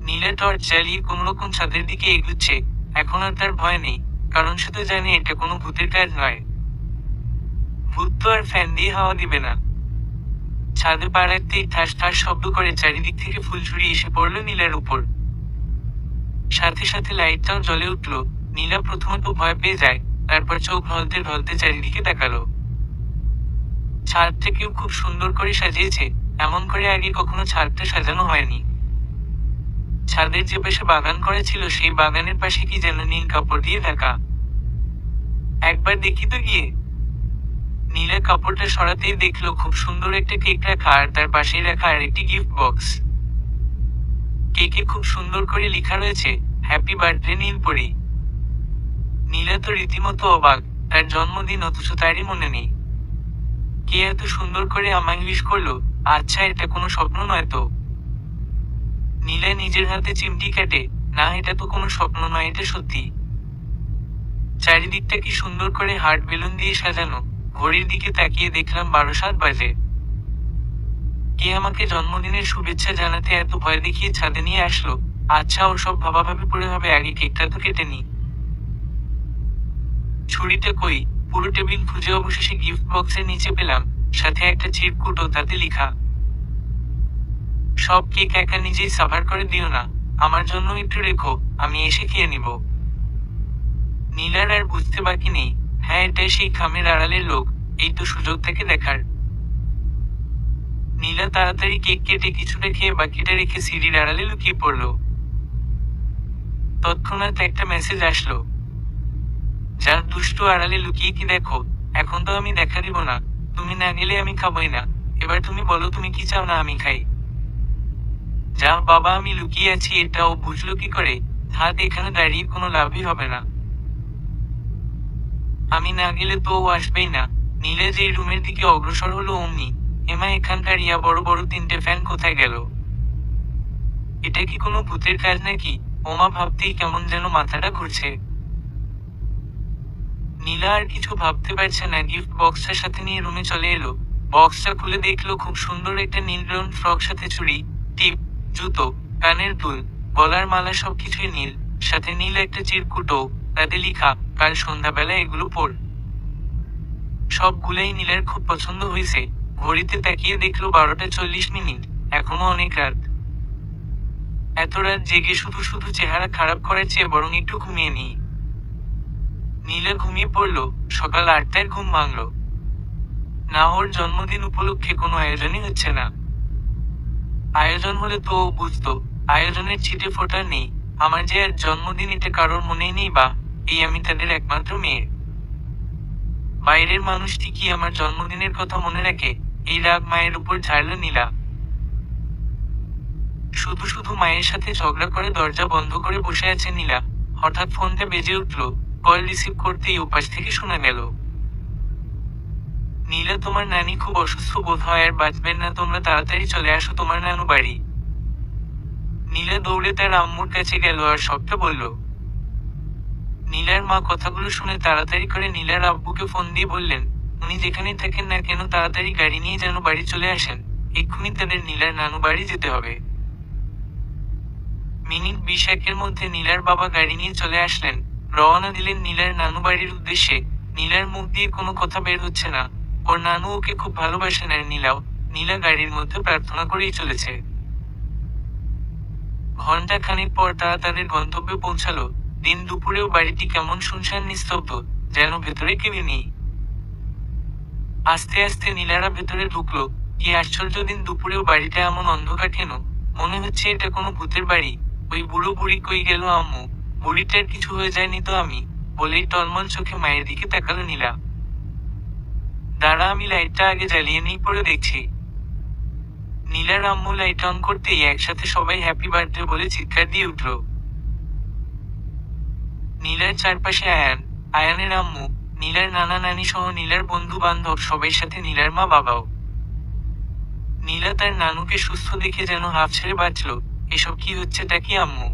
নীলা টর্চ জ্বালিয়ে কোনরকম ছাদের দিকে এগুচ্ছে। এখন আর তার ভয় নেই, কারণ সে তো জানে এটা কোনো ভূতের কাজ নয়। ভূত তো আর ফ্যান দিয়ে হাওয়া দিবে না। ছাদে পা রাখতেই ঠাস ঠাস শব্দ করে চারিদিক থেকে ফুলঝুরি এসে পড়ল নীলার উপর। সাথে সাথে লাইটটাও জ্বলে উঠল। নীলা প্রথমে তো ভয় পেয়ে যায়, তারপর চোখ ঢলতে ঢলতে চারিদিকে তাকালো। ছাদটা কেউ খুব সুন্দর করে সাজিয়েছে। এমন করে আগে কখনো ছাদটা সাজানো হয়নি। ছাদের যে পাশে বাগান করা ছিল, সেই বাগানের পাশে কি যেন নীল কাপড় দিয়ে ঢাকা। একবার দেখি তো গিয়ে। নীলা কাপড়টা সরাতেই দেখলো খুব সুন্দর একটা কেক রাখা, আর তার পাশেই রাখা আর একটি গিফট বক্স। কেকে খুব সুন্দর করে লেখা রয়েছে, হ্যাপি বার্থডে নীলপরি। নীলা তো রীতিমতো অবাক। তার জন্মদিন, অথচ তারই মনে নেই। কে এত সুন্দর করে আমায় উইশ করলো? আচ্ছা, এটা কোনো স্বপ্ন নয় তো? নীলা নিজের হাতে চিমটি কাটে, না এটা তো কোনো স্বপ্ন নয়, এটা সত্যি। চারিদিকটা কি সুন্দর করে হার্ট বেলুন দিয়ে সাজানো। ঘড়ির দিকে তাকিয়ে দেখলাম 12:07 বাজে। কে আমাকে জন্মদিনের শুভেচ্ছা জানাতে এত ভয় দেখিয়ে ছাদে নিয়ে আসলো? আচ্ছা, ওসব ভাবাভাবি পড়ে হবে, আগে কেকটা তো কেটে নি। ছুরিটা কই? পুরো টেবিল খুঁজে অবশেষে গিফট বক্সের নিচে পেলাম, সাথে একটা চিরকুট ও তাতে লিখা, সব কেক একা নিজেই সাভার করে দিও না, আমার জন্য একটু রেখো, আমি এসে খেয়ে নিব। নীলার আর বুঝতে বাকি নেই, হ্যাঁ এটাই সেই খামের আড়ালের লোক, এই তো সুযোগ থেকে দেখার। নীলা তাড়াতাড়ি কেক কেটে কিছুটা খেয়ে বাকিটা রেখে সিঁড়ির আড়ালে লুকিয়ে পড়ল। তৎক্ষণাৎ একটা মেসেজ আসলো, যার দুষ্টু আড়ালে লুকিয়ে কি দেখো, এখন তো আমি দেখা দিব না, তুমি না গেলে আমি খাবই না, এবার তুমি বলো তুমি কি চাও না আমি খাই। যা বাবা, আমি লুকিয়ে আছি এটা ও বুঝলো কি করে? হাত এখানে দাঁড়িয়ে কোনো লাভই হবে না, আমি না গেলে তো ও আসবেই না। নীলা যে রুমের দিকে অগ্রসর হলো অমনি, এমা এখানকার ইয়া বড় বড় 3টে ফ্যান কোথায় গেল? এটা কি কোনো ভূতের কাজ নাকি? ওমা, ভাবতেই কেমন যেন মাথাটা ঘুরছে। নীলা আর কিছু ভাবতে পারছে না, গিফট বক্সটা সাথে নিয়ে রুমে চলে এলো। বক্সটা খুলে দেখলো খুব সুন্দর একটা নীল রং ফ্রক, সাথে চুড়ি, টিপ, জুতো, কানের দুল, গলার মালা, সবকিছুই নীল, সাথে নীল একটা চিরকুটও, তাতে লিখা, কাল সন্ধ্যাবেলা এগুলো পর। সবগুলাই নীলার খুব পছন্দ হয়েছে। ঘড়িতে তাকিয়ে দেখলো 12:40, এখনো অনেক রাত। এত রাত জেগে শুধু শুধু চেহারা খারাপ করার চেয়ে বরং একটু ঘুমিয়ে নিই। নীলা ঘুমিয়ে পড়ল। সকাল 8টায় ঘুম ভাঙল। না, ওর জন্মদিন উপলক্ষে কোনো আয়োজনই হচ্ছে না। আয়োজন হলে তো ও বুঝতো, আয়োজনের ছিটে ফোটা নেই। আমার যে আজ জন্মদিন এটা কারোর মনেই নেই, বা এই আমি তাদের একমাত্র মেয়ে। বাইরের মানুষটি কি আমার জন্মদিনের কথা মনে রাখে? এই রাগ মায়ের উপর ঝাড়ল নীলা। শুধু শুধু মায়ের সাথে ঝগড়া করে দরজা বন্ধ করে বসে আছে নীলা। হঠাৎ ফোনটা বেজে উঠল। কল রিসিভ করতেই ওপাশ থেকে শোনা গেল, নীলা, তোমার নানি খুব অসুস্থ বোধ হয়, আর বাঁচবেন না, তোমরা তাড়াতাড়ি চলে আসো তোমার নানু বাড়ি। নীলা দৌড়ে তার আম্মুর কাছে গেল আর সবটা বলল। নীলার মা কথাগুলো শুনে তাড়াতাড়ি করে নীলার আব্বুকে ফোন দিয়ে বললেন, উনি যেখানেই থাকেন না কেন তাড়াতাড়ি গাড়ি নিয়ে যেন বাড়ি চলে আসেন, এক্ষুনি তাদের নীলার নানু বাড়ি যেতে হবে। মিনিট 20-1-এর মধ্যে নীলার বাবা গাড়ি নিয়ে চলে আসলেন, রওনা দিলেন নীলার নানু বাড়ির উদ্দেশ্যে। নীলার মুখ দিয়ে কোনো কথা বের হচ্ছে না। ওর নানু ওকে খুব ভালোবাসেন, আর নীলাও। নীলা গাড়ির মধ্যে প্রার্থনা করেই চলেছে। ঘন্টা খানিক পর তারা তাদের গন্তব্যে পৌঁছালো। দিন দুপুরেও বাড়িটি কেমন শুনশান নিস্তব্ধ, যেন ভেতরে কেউই নেই। আস্তে আস্তে নীলারা ভেতরে ঢুকলো। কি আশ্চর্য, দিন দুপুরেও বাড়িটা এমন অন্ধকার কেন? মনে হচ্ছে এটা কোনো ভূতের বাড়ি। ওই বুড়ো বুড়ি কই গেল আম্মু? বুড়িটার কিছু হয়ে যায়নি তো? আমি বলেই টলমল চোখে মায়ের দিকে তাকালো নীলা। দাঁড়া, আমি লাইটটা আগে জ্বালিয়ে নিই, পরে দেখছি। নীলার আম্মু লাইট অন করতেই একসাথে সবাই হ্যাপি বার্থডে বলে চিৎকার দিয়ে উঠল। নীলার চারপাশে আয়ান, আয়ানের আম্মু, নীলার নানা নানি সহ নীলার বন্ধু বান্ধব, সবাই, সাথে নীলার মা বাবাও। নীলা তার নানুকে সুস্থ দেখে যেন হাফ ছেড়ে বাঁচল। এসব কি হচ্ছেটা কি আম্মু?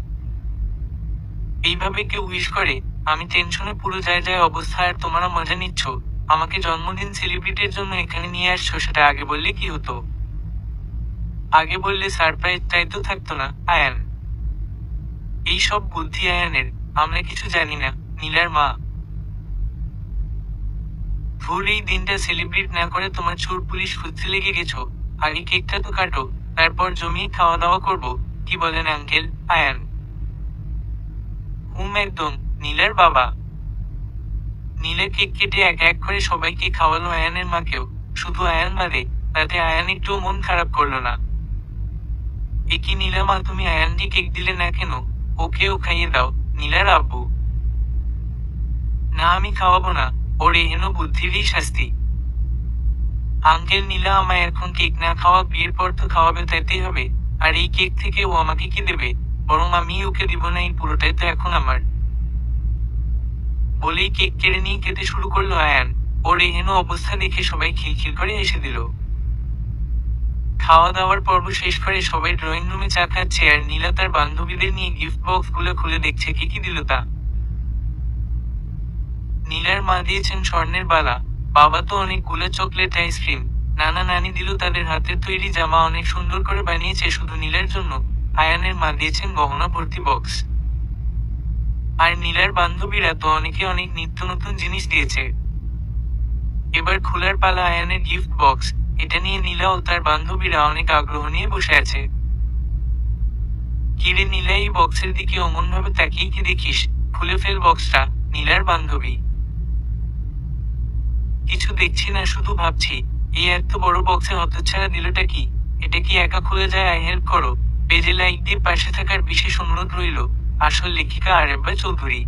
এইভাবে কেউ উইশ করে? আমি টেনশনে পুরো যায় অবস্থা, আর তোমরা মজা নিচ্ছ। আমাকে জন্মদিন সেলিব্রেটের জন্য এখানে নিয়ে আসছো, সেটা আগে বললে কি হতো? আগে বললে সারপ্রাইজটাই তো থাকতো না। আয়ান, এই সব বুদ্ধি আয়ানের, আমরা কিছু জানি না। নীলার মা, ভোর এই দিনটা সেলিব্রেট না করে তোমার চোর পুলিশ খুঁজতে লেগে গেছো। আগে কেকটা তো কাটো, তারপর জমিয়ে খাওয়া দাওয়া করবো, কি বলেন আঙ্কেল? আয়ান, একদম। নীলার বাবা। নীলা কেক কেটে এক এক করে সবাইকে খাওয়ালো, আয়ানের মাকেও। শুধু আয়ান বাদে, তাতে আয়ান একটুও মন খারাপ করলো না। এ কি নীলা মা, তুমি আয়ানকে কেক দিলে না কেন? ওকেও খাইয়ে দাও। নীলার আব্বু, না আমি খাওয়াবো না, ওর এহেন বুদ্ধিরই শাস্তি। আঙ্কেল, নীলা আমায় এখন কেক না খাওয়া, বিয়ের পর তো খাওয়াবে, তাইতেই হবে। আর এই কেক থেকে ও আমাকে কি দেবে? বরং আমি ওকে দিব না, এই পুরোটাই তো এখন আমার। বলেই কেক কেড়ে নিয়ে খেতে শুরু করলো আয়ান। ওর এহেন অবস্থা দেখে সবাই খিলখিল করে এসে দিল। খাওয়া দাওয়ার পর্ব শেষ করে সবাই ড্রয়িং রুমে চা খাচ্ছে আর নীলা তার বান্ধবীদের নিয়ে গিফট বক্স গুলো খুলে দেখছে কি কি দিল তা। নীলার মা দিয়েছেন স্বর্ণের বালা, বাবা তো অনেকগুলো চকলেট আইসক্রিম, নানা নানি দিল তাদের হাতের তৈরি জামা অনেক সুন্দর করে বানিয়েছে শুধু নীলার জন্য। আয়ানের মা দিয়েছেন গহনা ভর্তি বক্স। আর নীলার বান্ধবীরা তো অনেকে অনেক নিত্য নতুন জিনিস দিয়েছে। এবার খোলার পালা আয়ানের গিফট বক্স। এটা নিয়ে নীলা ও তার বান্ধবীরা অনেক আগ্রহ নিয়ে বসে আছে। কিরে নীলা, এই বক্সের দিকে অমন ভাবে তাকিয়ে কি দেখিস? খুলে ফেল বক্সটা। নীলার বান্ধবী: কিছু দেখছি না, শুধু ভাবছি এই এত বড় বক্সে হতচ্ছাড়া দিলটা কি? এটা কি একা খুলে যায়? আই হেল্প করো। পেজে লাইক দিয়ে পাশে থাকার বিশেষ অনুরোধ রইল। আসল লেখিকা আরেব্বা চৌধুরী।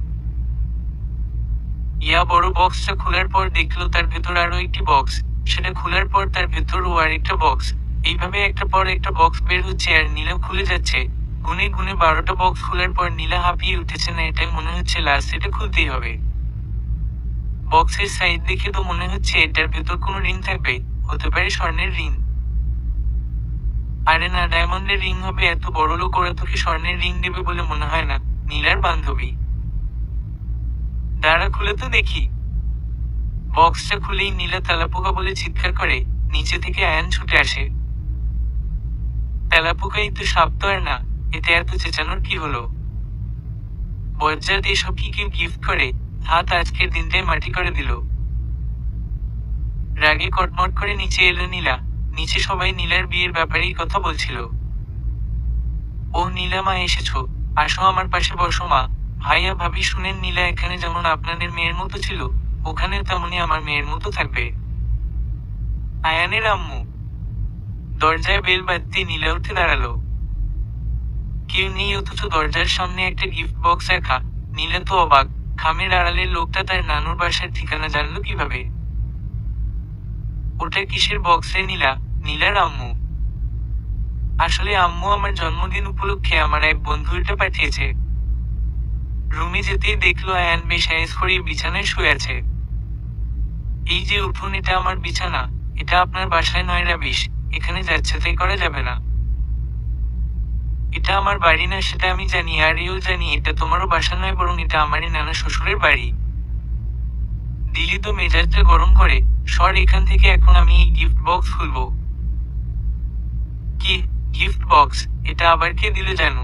ইয়া বড় বক্সটা খোলার পর দেখলো তার ভেতর আরো একটি বক্স। সেটা খোলার পর তার ভেতরও আরেকটা বক্স। এইভাবে একটা পর একটা বক্স বের হচ্ছে আর নীলা খুলে যাচ্ছে। গুনে গুনে 12টা বক্স খোলার পর নীলা হাঁপিয়ে উঠেছে। না, এটাই মনে হচ্ছে লাস্ট, এটা খুলতেই হবে। বক্সের সাইজ দেখে তো মনে হচ্ছে এটার ভেতর কোনো রিং থাকবে। হতে পারে স্বর্ণের রিং। আরে না, ডায়মন্ডের রিং হবে। এত বড় লোক, ওরা তোকে স্বর্ণের রিং দেবে বলে মনে হয় না। নীলার বান্ধবী: দাঁড়া, খুলে তো দেখি। বক্সটা খুলেই নীলা তেলাপোকা বলে চিৎকার করে। নিচে থেকে আয়ান ছুটে আসে। তেলাপোকাই তো, সাপ তো আর না। এতে এত চেঁচানোর কি হলো? বজ্জাত, এসব কি কেউ গিফট করে? হাত আজকের দিনটাই মাটি করে দিল। রাগে কটমট করে নিচে এলো নীলা। নিচে সবাই নীলার বিয়ের ব্যাপারেই কথা বলছিল। ও নীলা, মা এসেছো? আসো, আমার পাশে বসো মা। ভাইয়া ভাবি, শুনেন, নীলা এখানে যেমন আপনাদের মেয়ের মতো ছিল, ওখানে তেমনই আমার মেয়ের মতো থাকবে। আয়ানের আম্মু। দরজায় বেল বাজতেই নীলা উঠে দাঁড়ালো। কেউ নেই, অথচ দরজার সামনে একটা গিফট বক্স রাখা। নীলা তো অবাক। খামের আড়ালের লোকটা তার নানুর বাসার ঠিকানা জানলো কিভাবে? ওটা কিসের বক্স রে নীলা? নীলার আম্মু। আসলে আম্মু আমার জন্মদিন উপলক্ষে আমার এক বন্ধু এটা পাঠিয়েছে। রুমে যেতেই দেখলো আয়ান বেশ আয়েস করিয়ে বিছানায় শুয়ে আছে। এই যে উঠুন, এটা আমার বিছানা। এটা আপনার বাসায় নয় রাবিশ। এখানে যাচ্ছেতাই করা যাবে না। এটা আমার বাড়ি না, সেটা আমি জানি, আর এও জানি এটা তোমারও বাসা নয়, বরং এটা আমারই নানা শ্বশুরের বাড়ি। দিলি তো মেজাজটা গরম করে। সর এখান থেকে, এখন আমি এই গিফট বক্স খুলবো। কি গিফট বক্স? এটা আবার কে দিল জানো?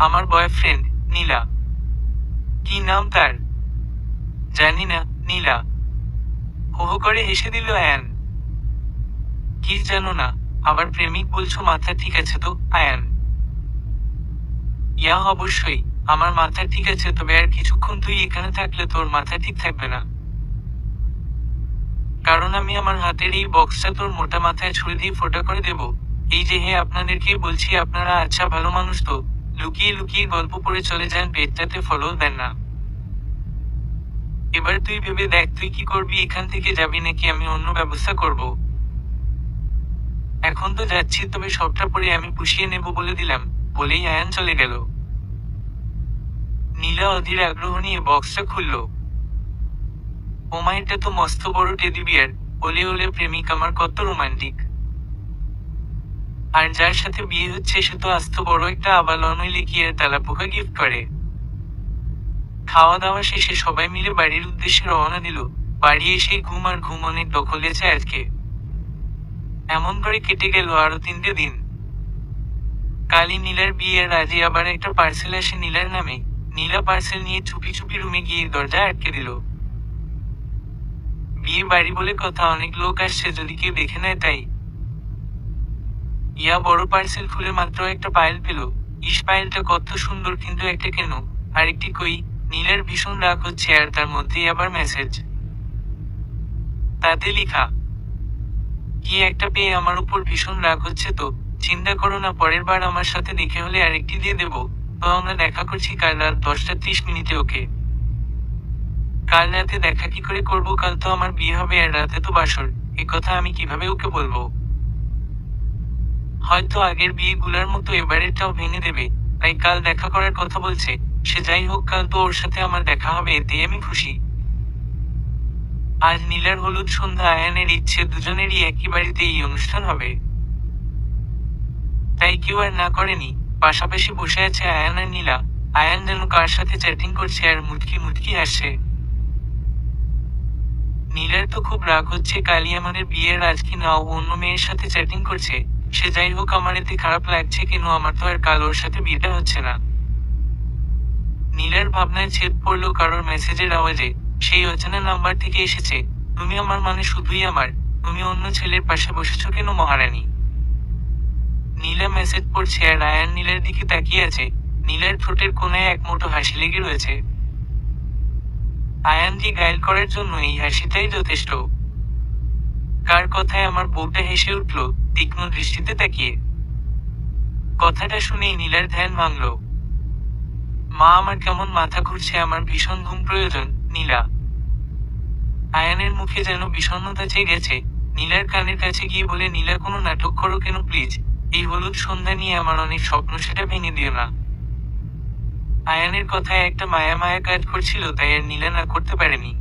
আমার বয়ফ্রেন্ড নীলা। কি নাম তার? জানি না। নীলা হো হো করে হেসে দিল আয়ান। কি জানো না? আবার প্রেমিক বলছো? মাথা ঠিক আছে তো আয়ান? ইয়া, অবশ্যই আমার মাথা ঠিক আছে, তবে আর কিছুক্ষণ তুই এখানে থাকলে তোর মাথা ঠিক থাকবে না। কারণ আমি আমার হাতের এই বক্সটা তোর মোটা মাথায় ছুড়ে দিয়ে ফোঁটা করে দেব। এই যে, হে আপনাদেরকে বলছি, আপনারা আচ্ছা ভালো মানুষ তো লুকিয়ে লুকিয়ে গল্প পড়ে চলে যান, পেজটাতে ফলো দেন না। এবার তুই ভেবে দেখ, তুই কি করবি? এখান থেকে যাবি নাকি আমি অন্য ব্যবস্থা করব? এখন তো যাচ্ছি, তবে সবটা পরে আমি পুষিয়ে নেব বলে দিলাম। বলেই আয়ান চলে গেল। নীলা অধীর আগ্রহ নিয়ে বক্সটা খুলল। ওমা, এটা তো মস্ত বড় টেডি বিয়ার। ওলে ওলে প্রেমিক আমার, কত রোমান্টিক। আর যার সাথে বিয়ে হচ্ছে সে তো আস্ত বড় একটা আবালন, নইলে কি আর তেলাপোকা গিফট করে? খাওয়া দাওয়া শেষে সবাই মিলে বাড়ির উদ্দেশ্যে রওনা দিল। বাড়ি এসে ঘুম আর ঘুম অনেক দখলেছে আজকে। এমন করে কেটে গেল আরো 3টে দিন। কালই নীলার বিয়ে, আর আজই আবার একটা পার্সেল আসে নীলার নামে। নীলা পার্সেল নিয়ে চুপি চুপি রুমে গিয়ে দরজা আটকে দিল। বিয়ে বাড়ি বলে কথা, অনেক লোক আসছে, যদি কেউ দেখে নেয় তাই। ইয়া বড় পার্সেল খুলে মাত্র একটা পায়েল পেল। ইস, পায়েলটা কত সুন্দর, কিন্তু একটা কেন? আরেকটি কই? নীলার ভীষণ রাগ হচ্ছে, আর তার মধ্যেই আবার মেসেজ। তাতে লিখা, কি একটা পেয়ে আমার উপর ভীষণ রাগ হচ্ছে তো। চিন্তা করো না, পরের বার আমার সাথে দেখে হলে আরেকটি দিয়ে দেবো। তো আমরা দেখা করছি কাল রাত 10টা 30 ওকে? কাল রাতে দেখা কি করে করবো? কাল তো আমার বিয়ে হবে, আর রাতে তো বাসর। কথা আমি কিভাবে ওকে বলবো? হয়তো আগের বিয়েগুলোর মতো এবারেরটাও ভেঙে দেবে। তাই কাল দেখা করার কথা বলছে। সে যাই হোক, কাল তো ওর সাথে আমার দেখা হবে, এতেই আমি খুশি। আজ নীলার হলুদ সন্ধ্যা। আয়ানের ইচ্ছে দুজনেরই একই বাড়িতে এই অনুষ্ঠান হবে। তাই কেউ আর না করেনি। পাশাপাশি বসে আছে আয়ান আর নীলা। আয়ান যেন কার সাথে চ্যাটিং করছে আর মুটকি মুটকি হাসছে। নীলার তো খুব রাগ হচ্ছে, কালই আমাদের বিয়ের আজ কি না ও অন্য মেয়ের সাথে চ্যাটিং করছে। সে যাই হোক, আমার এতে খারাপ লাগছে কেন, আমার তো আর কাল ওর সাথে বিয়েটা হচ্ছে না। নীলার ভাবনায় ছেদ পড়লো কারোর মেসেজের আওয়াজে। সেই অচেনা নাম্বার থেকে এসেছে, তুমি আমার মানে শুধুই আমার, তুমি অন্য ছেলের পাশে বসেছো কেন মহারানী। নীলা মেসেজ পড়ছে আর আয়ান নীলার দিকে তাকিয়ে আছে। নীলার ঠোঁটের কোনায় এক মুঠো হাসি লেগে রয়েছে। আয়ানকে ঘায়েল করার জন্য এই হাসিটাই যথেষ্ট। কার কথায় আমার বউটা হেসে উঠল তীক্ষ্ণ দৃষ্টিতে তাকিয়ে। কথাটা শুনেই নীলার ধ্যান ভাঙল। মা, আমার কেমন মাথা ঘুরছে, আমার ভীষণ ঘুম প্রয়োজন। নীলা। আয়ানের মুখে যেন বিষণ্ণতা চেয়ে গেছে। নীলার কানের কাছে গিয়ে বলে, নীলা কোনো নাটক করো কেন প্লিজ, এই হলুদ সন্ধ্যা নিয়ে আমার অনেক স্বপ্ন, সেটা ভেঙে দিও না। আয়ানের কথায় একটা মায়া মায়া কাজ করছিল, তাই আর নীলা না করতে পারেনি।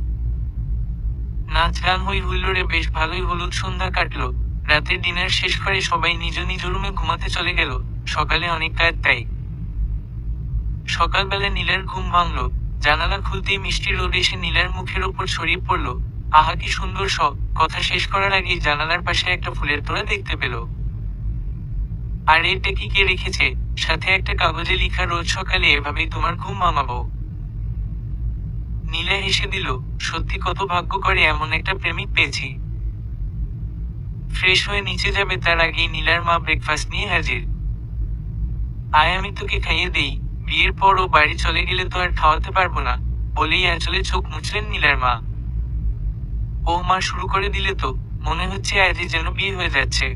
নাচ গান হই হুল্লোড়ে বেশ ভালোই হলুদ সন্ধ্যা কাটলো। রাতের ডিনার শেষ করে সবাই নিজ নিজ রুমে ঘুমাতে চলে গেল। সকালে অনেক কাজ তাই। সকালবেলা নীলার ঘুম ভাঙল। জানালা খুলতেই মিষ্টি রোদ এসে নীলার মুখের ওপর ছড়িয়ে পড়ল। আহা কি সুন্দর সব। কথা শেষ করার আগেই জানালার পাশে একটা ফুলের তোড়া দেখতে পেল। আর এটা কি কে রেখেছে? সাথে একটা কাগজে লেখা, রোজ সকালে এভাবেই তোমার ঘুম ভাঙাবো। নীলা হেসে দিল। সত্যি কত ভাগ্য করে এমন একটা প্রেমিক পেয়েছি। ফ্রেশ হয়ে নিচে যাবে তার আগেই নীলার মা ব্রেকফাস্ট নিয়ে হাজির। আয় আমি তোকে খাইয়ে দেই, বিয়ের পর ও বাড়ি চলে গেলে তো আর খাওয়াতে পারবো না, বলেই আঁচলে চোখ মুছলেন নীলার মা। ও মা, শুরু করে দিলে তো, মনে হচ্ছে আজই যেন বিয়ে হয়ে যাচ্ছে।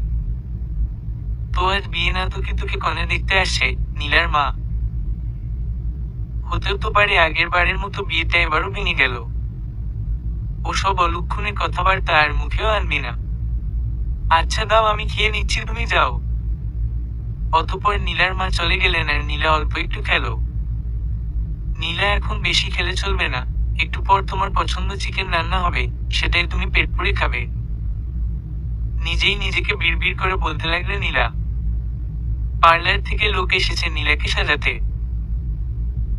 তো আজ বিয়ে না, তোকে তোকে কনে দেখতে আসছে। নীলার মা। হতেও তো পারে আগের বারের মতো বিয়েটা এবারও ভেঙে গেল। ওসব অলক্ষণে কথাবার্তা আর মুখেও আনবি না। আচ্ছা দাও, আমি খেয়ে নিচ্ছি, তুমি যাও। অতঃপর নীলার মা চলে গেলেন আর নীলা অল্প একটু খেলো। নীলা, এখন বেশি খেলে চলবে না, একটু পর তোমার পছন্দ চিকেন রান্না হবে, সেটাই তুমি পেট পুড়ে খাবে। নিজেই নিজেকে বিড়বিড় করে বলতে লাগলে নীলা। পার্লার থেকে লোক এসেছে নীলাকে সাজাতে।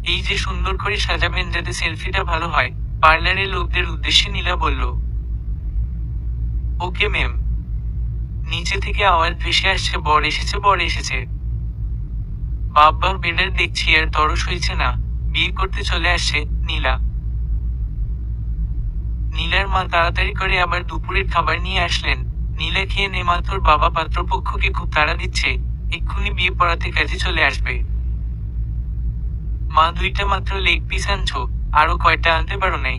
এই যে সুন্দর করে সাজাবেন যাতে সেলফিটা ভালো হয়, পার্লারের লোকদের উদ্দেশ্যে নীলা বলল। Okay ma'am. নিচে থেকে আওয়াজ ভেসে আসছে, বর এসেছে, বর এসেছে। বাব্বা, বেডার দেখছি আর তরস হয়েছে না, বিয়ে করতে চলে আসছে। নীলা। নীলার মা তাড়াতাড়ি করে আবার দুপুরের খাবার নিয়ে আসলেন। নীলা খেয়ে নে, মাত্র বাবা পাত্রপক্ষকে খুব তাড়া দিচ্ছে, এক্ষুনি বিয়ে পড়াতে কাজে চলে আসবে। মা, দুইটা মাত্র লেগ পিস আনছো, আরো কয়টা আনতে পারো নাই?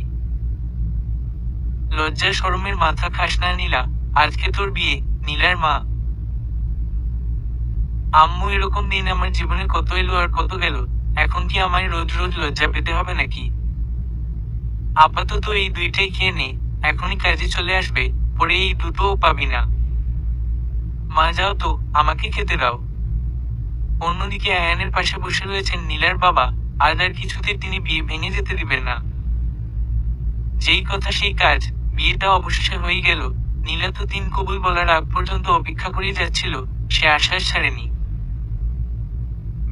লজ্জা শরমের মাথা খাস না নীলা, আজকে তোর বিয়ে। নীলার মা। আম্মু, এরকম দিন আমার জীবনে কত এলো আর কত গেল, এখন কি আমায় রোজ রোজ লজ্জা পেতে হবে নাকি? আপাতত এই দুইটাই খেয়ে নে, এখনই কাজে চলে আসবে, পরে এই দুটোও পাবি না। মা যাও তো, আমাকে খেতে দাও। অন্যদিকে আয়ানের পাশে বসে রয়েছেন নীলার বাবা। আজ আর কিছুতে তিনি বিয়ে ভেঙে যেতে দিবেন না। যেই কথা সেই কাজ, বিয়েটা অবশেষে হয়ে গেল। নীলা তো তিন কবুল বলার আগ পর্যন্ত অপেক্ষা করেই যাচ্ছিল, সে আশ্বাস ছাড়েনি।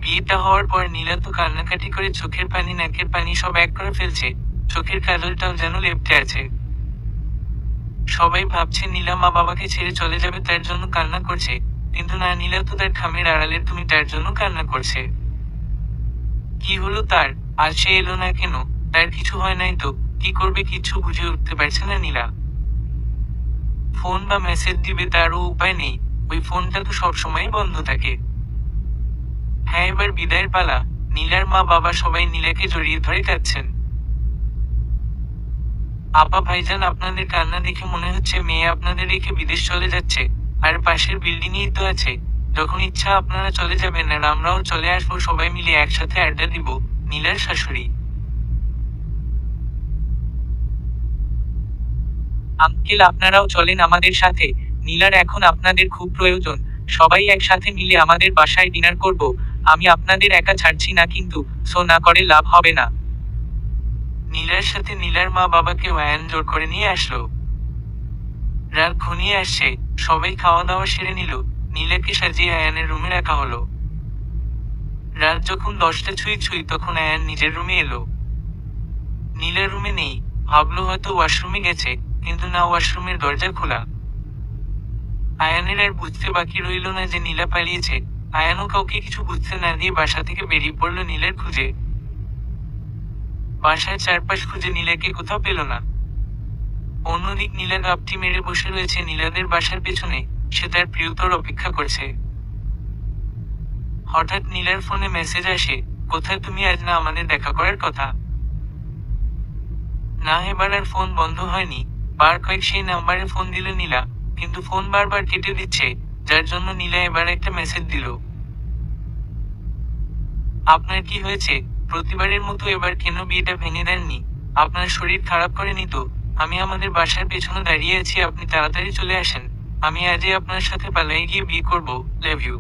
বিয়েটা হওয়ার পর নীলা তো কান্নাকাটি করে চোখের পানি নাকের পানি সব এক করে ফেলছে, চোখের কাজলটাও যেন লেপটে আছে। সবাই ভাবছে নীলা মা বাবাকে ছেড়ে চলে যাবে তার জন্য কান্না করছে, কিন্তু না, নীলা তো তার খামের আড়ালের তুমি তার জন্য কান্না করছে। কি হলো তার? আর সে এলো না কেন? তার কিছু হয় নাই তো, কি করবে কিচ্ছু বুঝে উঠতে পারছে না নীলা। ফোন বা মেসেজ দিবে তারও উপায় নেই, ওই ফোনটা তো সবসময় বন্ধ থাকে। হ্যাঁ, এবার বিদায়ের পালা। নীলার মা বাবা সবাই নীলাকে জড়িয়ে ধরে কাঁদছেন। আপা ভাইজান, আপনাদের কান্না দেখে মনে হচ্ছে মেয়ে আপনাদের রেখে বিদেশ চলে যাচ্ছে, আর পাশের বিল্ডিংয়েই তো আছে। যখন ইচ্ছা আপনারা চলে যাবেন আর আমরাও চলে আসবো, সবাই মিলে একসাথে আড্ডা দিব। নীলার শাশুড়ি। আঙ্কেল, আপনারাও চলেন আমাদের সাথে, নীলার এখন আপনাদের খুব প্রয়োজন। সবাই একসাথে মিলে আমাদের বাসায় ডিনার করব। আমি আপনাদের একা ছাড়ছি না কিন্তু, সো না করে লাভ হবে না। নীলার সাথে নীলার মা বাবাকে আয়ান জোর করে নিয়ে আসলো। রাত ঘনিয়ে আসছে, সবাই খাওয়া দাওয়া সেরে নিল। নীলাকে সাজিয়ে আয়ানের রুমে রাখা হলো। রাত যখন 10টা ছুঁই তখন আয়ান নিজের রুমে এলো। নীলা রুমে নেই, ভাবলো হয়তো ওয়াশরুমে গেছে, কিন্তু না, ওয়াশরুমের দরজা খোলা। আয়ানের আর বুঝতে বাকি রইল না যে নীলা পালিয়েছে। আয়ানও কাউকে কিছু বুঝতে না দিয়ে বাসা থেকে বেরিয়ে পড়লো নীলার খুঁজে। বাসার চারপাশ খুঁজে নীলাকে কোথাও পেল না। অন্যদিক নীলা গাপটি মেরে বসে রয়েছে নীলাদের বাসার পেছনে, সে তার প্রিয়তর অপেক্ষা করছে। হঠাৎ নীলার ফোনে মেসেজ আসে, কোথায় তুমি? আজ না আমাদের দেখা করার কথা? না, এবার আর ফোন বন্ধ হয়নি। বার কয়েক সেই নাম্বারে ফোন দিল নীলা, কিন্তু ফোন বারবার কেটে দিচ্ছে, যার জন্য নীলা এবার একটা মেসেজ দিল। আপনার কি হয়েছে? প্রতিবারের মতো এবার কেন বিয়েটা ভেঙে দেননি? আপনার শরীর খারাপ করেনি তো? আমি আমাদের বাসার পেছনে দাঁড়িয়ে আছি, আপনি তাড়াতাড়ি চলে আসেন। আমি আজই আপনার সাথে পালাই গিয়ে বিয়ে করবো। Love you.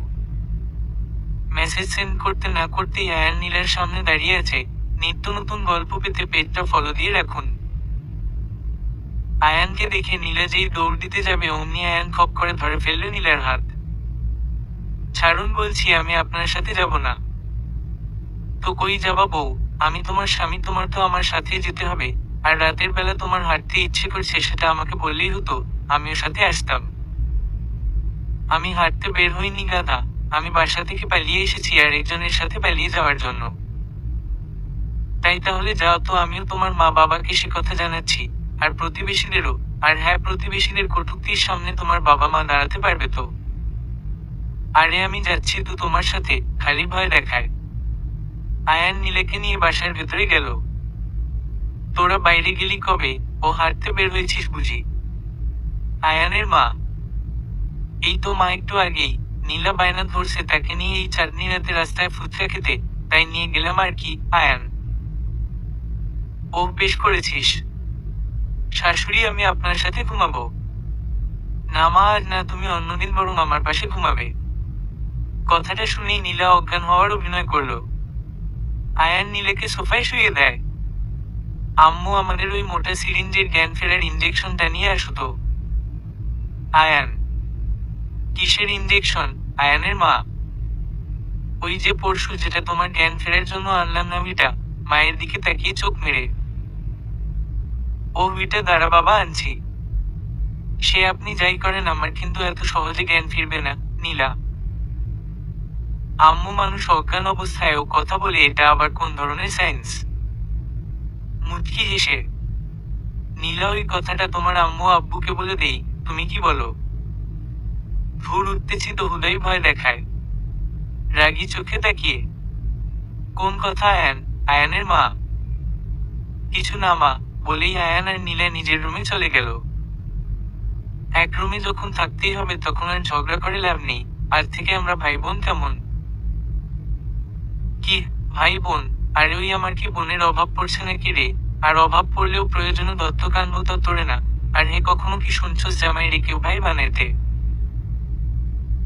মেসেজ সেন্ড করতে না করতেই আয়ান নীলার সামনে দাঁড়িয়ে আছে। নিত্য নতুন গল্প পেতে পেজটা ফলো দিয়ে রাখুন। আয়ানকে দেখে নীলা যেই দৌড় দিতে যাবে অমনি আয়ান খপ করে ধরে ফেলল নীলার হাত। ছাড়ুন বলছি, আমি আপনার সাথে যাব না। তো কই যাবা বউ? আমি তোমার স্বামী, তোমার তো আমার সাথেই যেতে হবে। আর রাতের বেলা তোমার হাঁটতে ইচ্ছে করছে সেটা আমাকে বললেই হতো, আমিও সাথে আসতাম। আমি হাঁটতে বের হইনি গাধা, আমি বাসা থেকে পালিয়ে এসেছি আর একজনের সাথে পালিয়ে যাওয়ার জন্য। তাই তাহলে যাও তো, আমিও তোমার মা বাবাকে সে কথা জানাচ্ছি, আর প্রতিবেশীদেরও। আর হ্যাঁ, প্রতিবেশীদের কটূক্তির সামনে তোমার বাবা মা দাঁড়াতে পারবে তো? আরে আমি যাচ্ছি তো তোমার সাথে, খালি ভয় দেখায়। আয়ান নীলাকে নিয়ে বাসার ভেতরে গেল। তোরা বাইরে গেলি কবে? ও হাঁটতে বের হয়েছিস বুঝি? আয়ানের মা। এই তো মা, একটু আগেই। নীলা বায়না ধরছে তাকে নিয়ে এই চাঁদনি রাতে রাস্তায় ফুচকা খেতে, তাই নিয়ে গেলাম আর কি। আয়ান। ও বেশ করেছিস। শাশুড়ি, আমি আপনার সাথে ঘুমাবো। না মা, আজ না, তুমি অন্যদিন বরং আমার পাশে ঘুমাবে। কথাটা শুনেই নীলা অজ্ঞান হওয়ার অভিনয় করল। আয়ান নীলাকে সোফায় শুয়ে দেয়। আম্মু, আমাদের ওই মোটা সিরিঞ্জের জ্ঞান ফেরার ইঞ্জেকশনটা নিয়ে আসো তো। আয়ান। কিসের ইঞ্জেকশন? আয়ানের মা। ওই যে পরশু যেটা তোমার জ্ঞান ফেরার জন্য আনলাম না, ওইটা। মায়ের দিকে তাকিয়ে চোখ মেরে। ও ওইটা দাঁড়া বাবা, আনছি। সে আপনি যাই করেন, আমার কিন্তু এত সহজে জ্ঞান ফিরবে না। নীলা। আম্মু, মানুষ অজ্ঞান অবস্থায়ও কথা বলে, এটা আবার কোন ধরনের সায়েন্স? মুচকি হেসে। নীলা, ওই কথাটা তোমার আম্মু আব্বুকে বলে দেই, তুমি কি বলো? ধুর, উত্তেজিত হুদাই ভয় দেখায়। রাগী চোখে তাকিয়ে। কোন কথা আয়ান? আয়ানের মা। কিছু না মা, বলেই আয়ান আর নীলা নিজের রুমে চলে গেল। এক রুমে যখন থাকতেই হবে তখন আর ঝগড়া করে লাভ নেই। আজ থেকে আমরা ভাই বোন কেমন? কি ভাই বোন? আরে ওই, আমার কি বোনের অভাব পড়ছে নাকি রে? আর অভাব পড়লেও প্রয়োজনে দত্ত কানবো তো তোরে না। আর হে, কখনো কি শুনছস জামাই রে কেউ ভাই বানাইতে?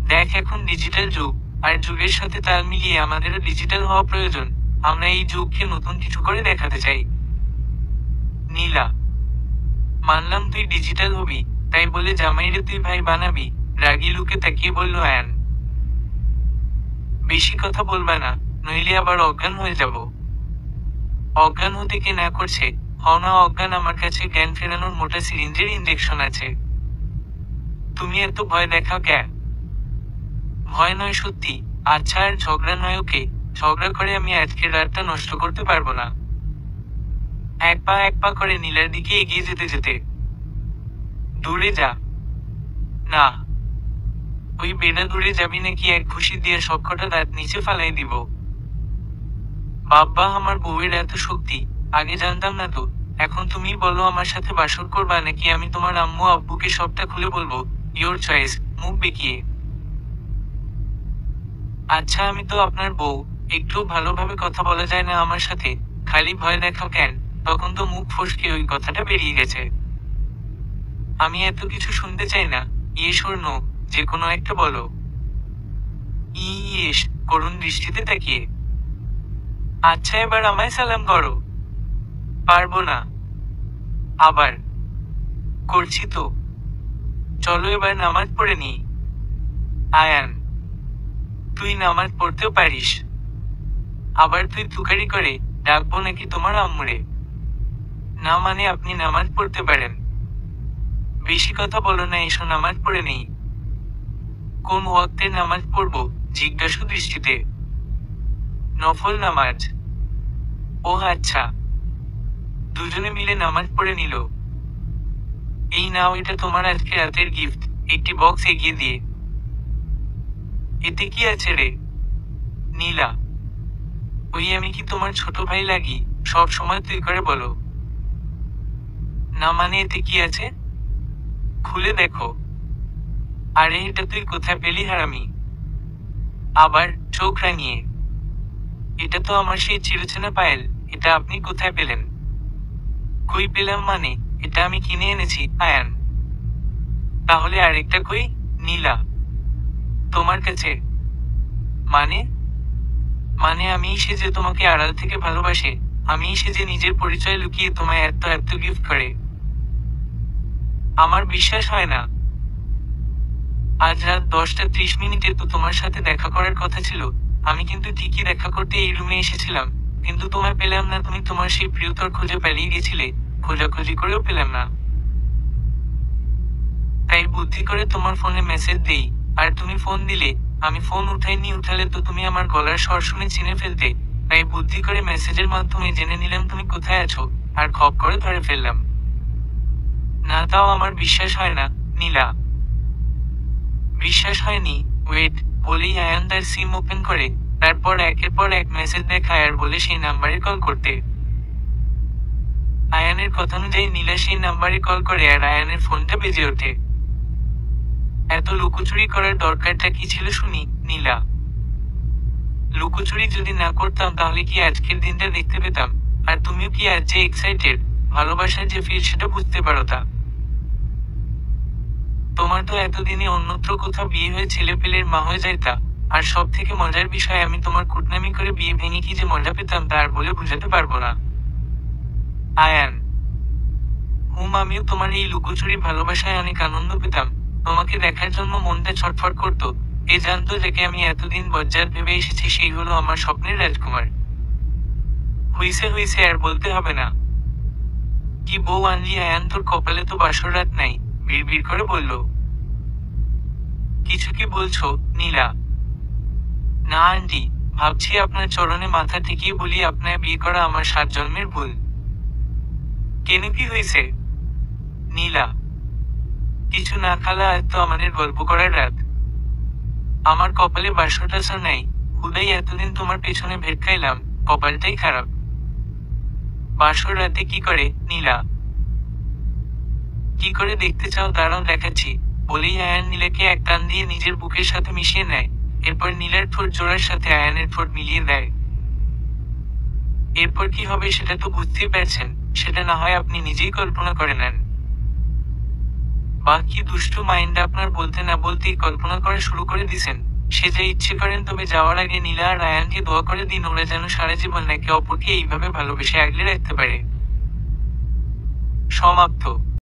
দেখ, এখন ডিজিটাল যুগ, আর যুগের সাথে তাল মিলিয়ে আমাদেরও ডিজিটাল হওয়া প্রয়োজন। আমরা এই যুগকে নতুন কিছু করে দেখাতে চাই। নীলা। মানলাম তুই ডিজিটাল হবি, তাই বলে জামাইরে তুই ভাই বানাবি? রাগী লুকে তাকিয়ে বলল আয়ান। বেশি কথা বলবা না, নইলে আবার অজ্ঞান হয়ে যাব। অজ্ঞান হতে কে না করছে? হও না অজ্ঞান, আমার কাছে জ্ঞান ফেরানোর মোটা সিরিঞ্জের ইঞ্জেকশন আছে। তুমি এত ভয় দেখাও কে? ভয় নয়, সত্যি। আচ্ছা, আর ঝগড়া নয়, ওকে? ঝগড়া করে আমি আজকের রাতটা নষ্ট করতে পারবো না। এক পা করে নীলার দিকে এগিয়ে যেতে যেতে। দূরে যা। না। ওই বেড়া, দূরে যাবি নাকি এক ঘুষি দিয়ে সবকটা দাঁত নিচে ফালাই দিব। বাব্বা, আমার বউয়ের এত শক্তি, আগে জানতাম না তো। এখন তুমি বলো, আমার সাথে বাসর করবা নাকি আমি তোমার আম্মু আব্বুকে সবটা খুলে বলবো? Your choice. মুখ বেঁকিয়ে। আচ্ছা, আমি তো আপনার বউ, একটু ভালোভাবে কথা বলা যায় না আমার সাথে? খালি ভয় দেখাও কেন? তখন তো মুখ ফসকে ওই কথাটা বেরিয়ে গেছে। আমি এত কিছু শুনতে চাই না। ইয়েস ওর নো, যে কোনো একটা বলো। ইয়েস। করুণ দৃষ্টিতে তাকিয়ে। আচ্ছা, এবার আমায় সালাম করো। পারবো না। আবার। করছি তো। চলো এবার নামাজ পড়ে নিই। আয়ান, তুই নামাজ পড়তেও পারিস, আবার তুই তুকারি করে ডাকবো নাকি তোমার আম্মুরে? না মানে আপনি নামাজ পড়তে পারেন, বেশি কথা বলো না, এসো নামাজ পড়ে নেই। কোন ওয়াক্তে নামাজ পড়ব? জিজ্ঞাসু দৃষ্টিতে। নফল নামাজ। ও আচ্ছা। দুজনে মিলে নামাজ পড়ে নিল। এই নাও, এটা তোমার আজকে রাতের গিফট। একটি বক্স এগিয়ে দিয়ে। এতে কি আছে রে? নীলা, ওই আমি কি তোমার ছোট ভাই লাগি? সব সময় তুই করে বলো। না মানে এতে কি আছে? খুলে দেখো। আরে এটা তুই কোথায় পেলি হারামি? আবার চোখ রাঙিয়ে। এটা তো আমার সেই চিরচেনা পায়েল। এটা আপনি কোথায় পেলেন? কই পেলাম মানে? এটা আমি কিনে এনেছি আয়ান। তাহলে আরেকটা কই? নীলা, তোমার কাছে? মানে? মানে আমিই সে যে তোমাকে আড়াল থেকে ভালোবাসে, আমিই সে যে নিজের পরিচয় লুকিয়ে তোমায় এত এত গিফট করে। আমার বিশ্বাস হয় না। আজ রাত 10টা 30 মিনিটে তো তোমার সাথে দেখা করার কথা ছিল। আমি কিন্তু ঠিকই দেখা করতে এই রুমে এসেছিলাম, কিন্তু তোমায় পেলাম না। তুমি তোমার সেই প্রিয়তর খোঁজে পালিয়ে গেছিলে, খোঁজাখুঁজি করেও পেলাম না। তাই বুদ্ধি করে তোমার ফোনে মেসেজ দেই, আর তুমি ফোন দিলে। আমি ফোন উঠাইনি, উঠালে তো তুমি আমার গলার স্বর শুনে চিনে ফেলতে। তাই বুদ্ধি করে মেসেজের মাধ্যমে জেনে নিলাম তুমি কোথায় আছো, আর খপ করে ধরে ফেললাম। না, তাও আমার বিশ্বাস হয় না নীলা। বিশ্বাস হয়নি? ওয়েট। বলেই আয়ান তার সিম ওপেন করে, তারপর একের পর এক মেসেজ দেখায় আর বলে সেই নাম্বারে কল করতে। আয়ানের কথা অনুযায়ী নীলা সেই নাম্বারে কল করে আর আয়ানের ফোনটা বেজে ওঠে। এত লুকোচুরি করার দরকারটা কি ছিল শুনি নীলা? লুকোচুরি যদি না করতাম তাহলে কি আজকের দিনটা দেখতে পেতাম? আর তুমিও কি আজ যে এক্সাইটেড, ভালোবাসার যে ফিল সেটা বুঝতে পারো তা? তোমার তো এতদিনে অন্যত্র কোথাও বিয়ে হয়ে ছেলেপেলের মা হয়ে যাইতা। আর সব থেকে মজার বিষয়, আমি তোমার কুটনামি করে বিয়ে ভেঙে কি যে মজা পেতাম তা আর বলে বুঝাতে পারবো না। আয়ান, আমিও তোমার এই লুকোচুরি ভালোবাসায় অনেক আনন্দ পেতাম। তোমাকে দেখার জন্য মনটা ছটফট করতো। এ জানতো যাকে আমি এতদিন বজ্জাত ভেবে এসেছি সেই হলো আমার স্বপ্নের রাজকুমার। হইছে হইছে, আর বলতে হবে না। কি বউ আনলি আয়ান, তোর কপালে তো বাসর রাত নাই, বিড়বিড় করে বলল। কিছু কি বলছো নীলা? না আন্টি, ভাবছি আপনার চরণে মাথা ঠেকিয়ে বলি আপনার বিয়ে করা আমার 7 জন্মের ভুল। কেন কি হয়েছে? নীলা, কিছু না, খালা আজ তো আমাদের গল্প করার রাত। আমার কপালে বাসরটা নাই, হুদাই এতদিন তোমার পেছনে ভেটকাইলাম, কপালটাই খারাপ। বাসর রাতে কি করে নীলা? কি করে দেখতে চাও দাঁড়াও দেখাচ্ছি। বলেই আয়ান নীলাকে এক টান দিয়ে নিজের বুকের সাথে মিশিয়ে নেয়। এরপর নীলার ঠোঁট জোড়ার সাথে আয়ানের ঠোঁট মিলিয়ে দেয়। এরপর কি হবে সেটা তো বুঝতেই পারছেন, সেটা না হয় আপনি নিজেই কল্পনা করে নেন। বা কি দুষ্টু মাইন্ড আপনার, বলতে না বলতেই কল্পনা করা শুরু করে দিছেন। সে যা ইচ্ছে করেন, তবে যাওয়ার আগে নীলা আর আয়ানকে দোয়া করে দিন ওরা যেন সারা জীবন একে অপরকে এইভাবে ভালোবেসে আগলে রাখতে পারে। সমাপ্ত।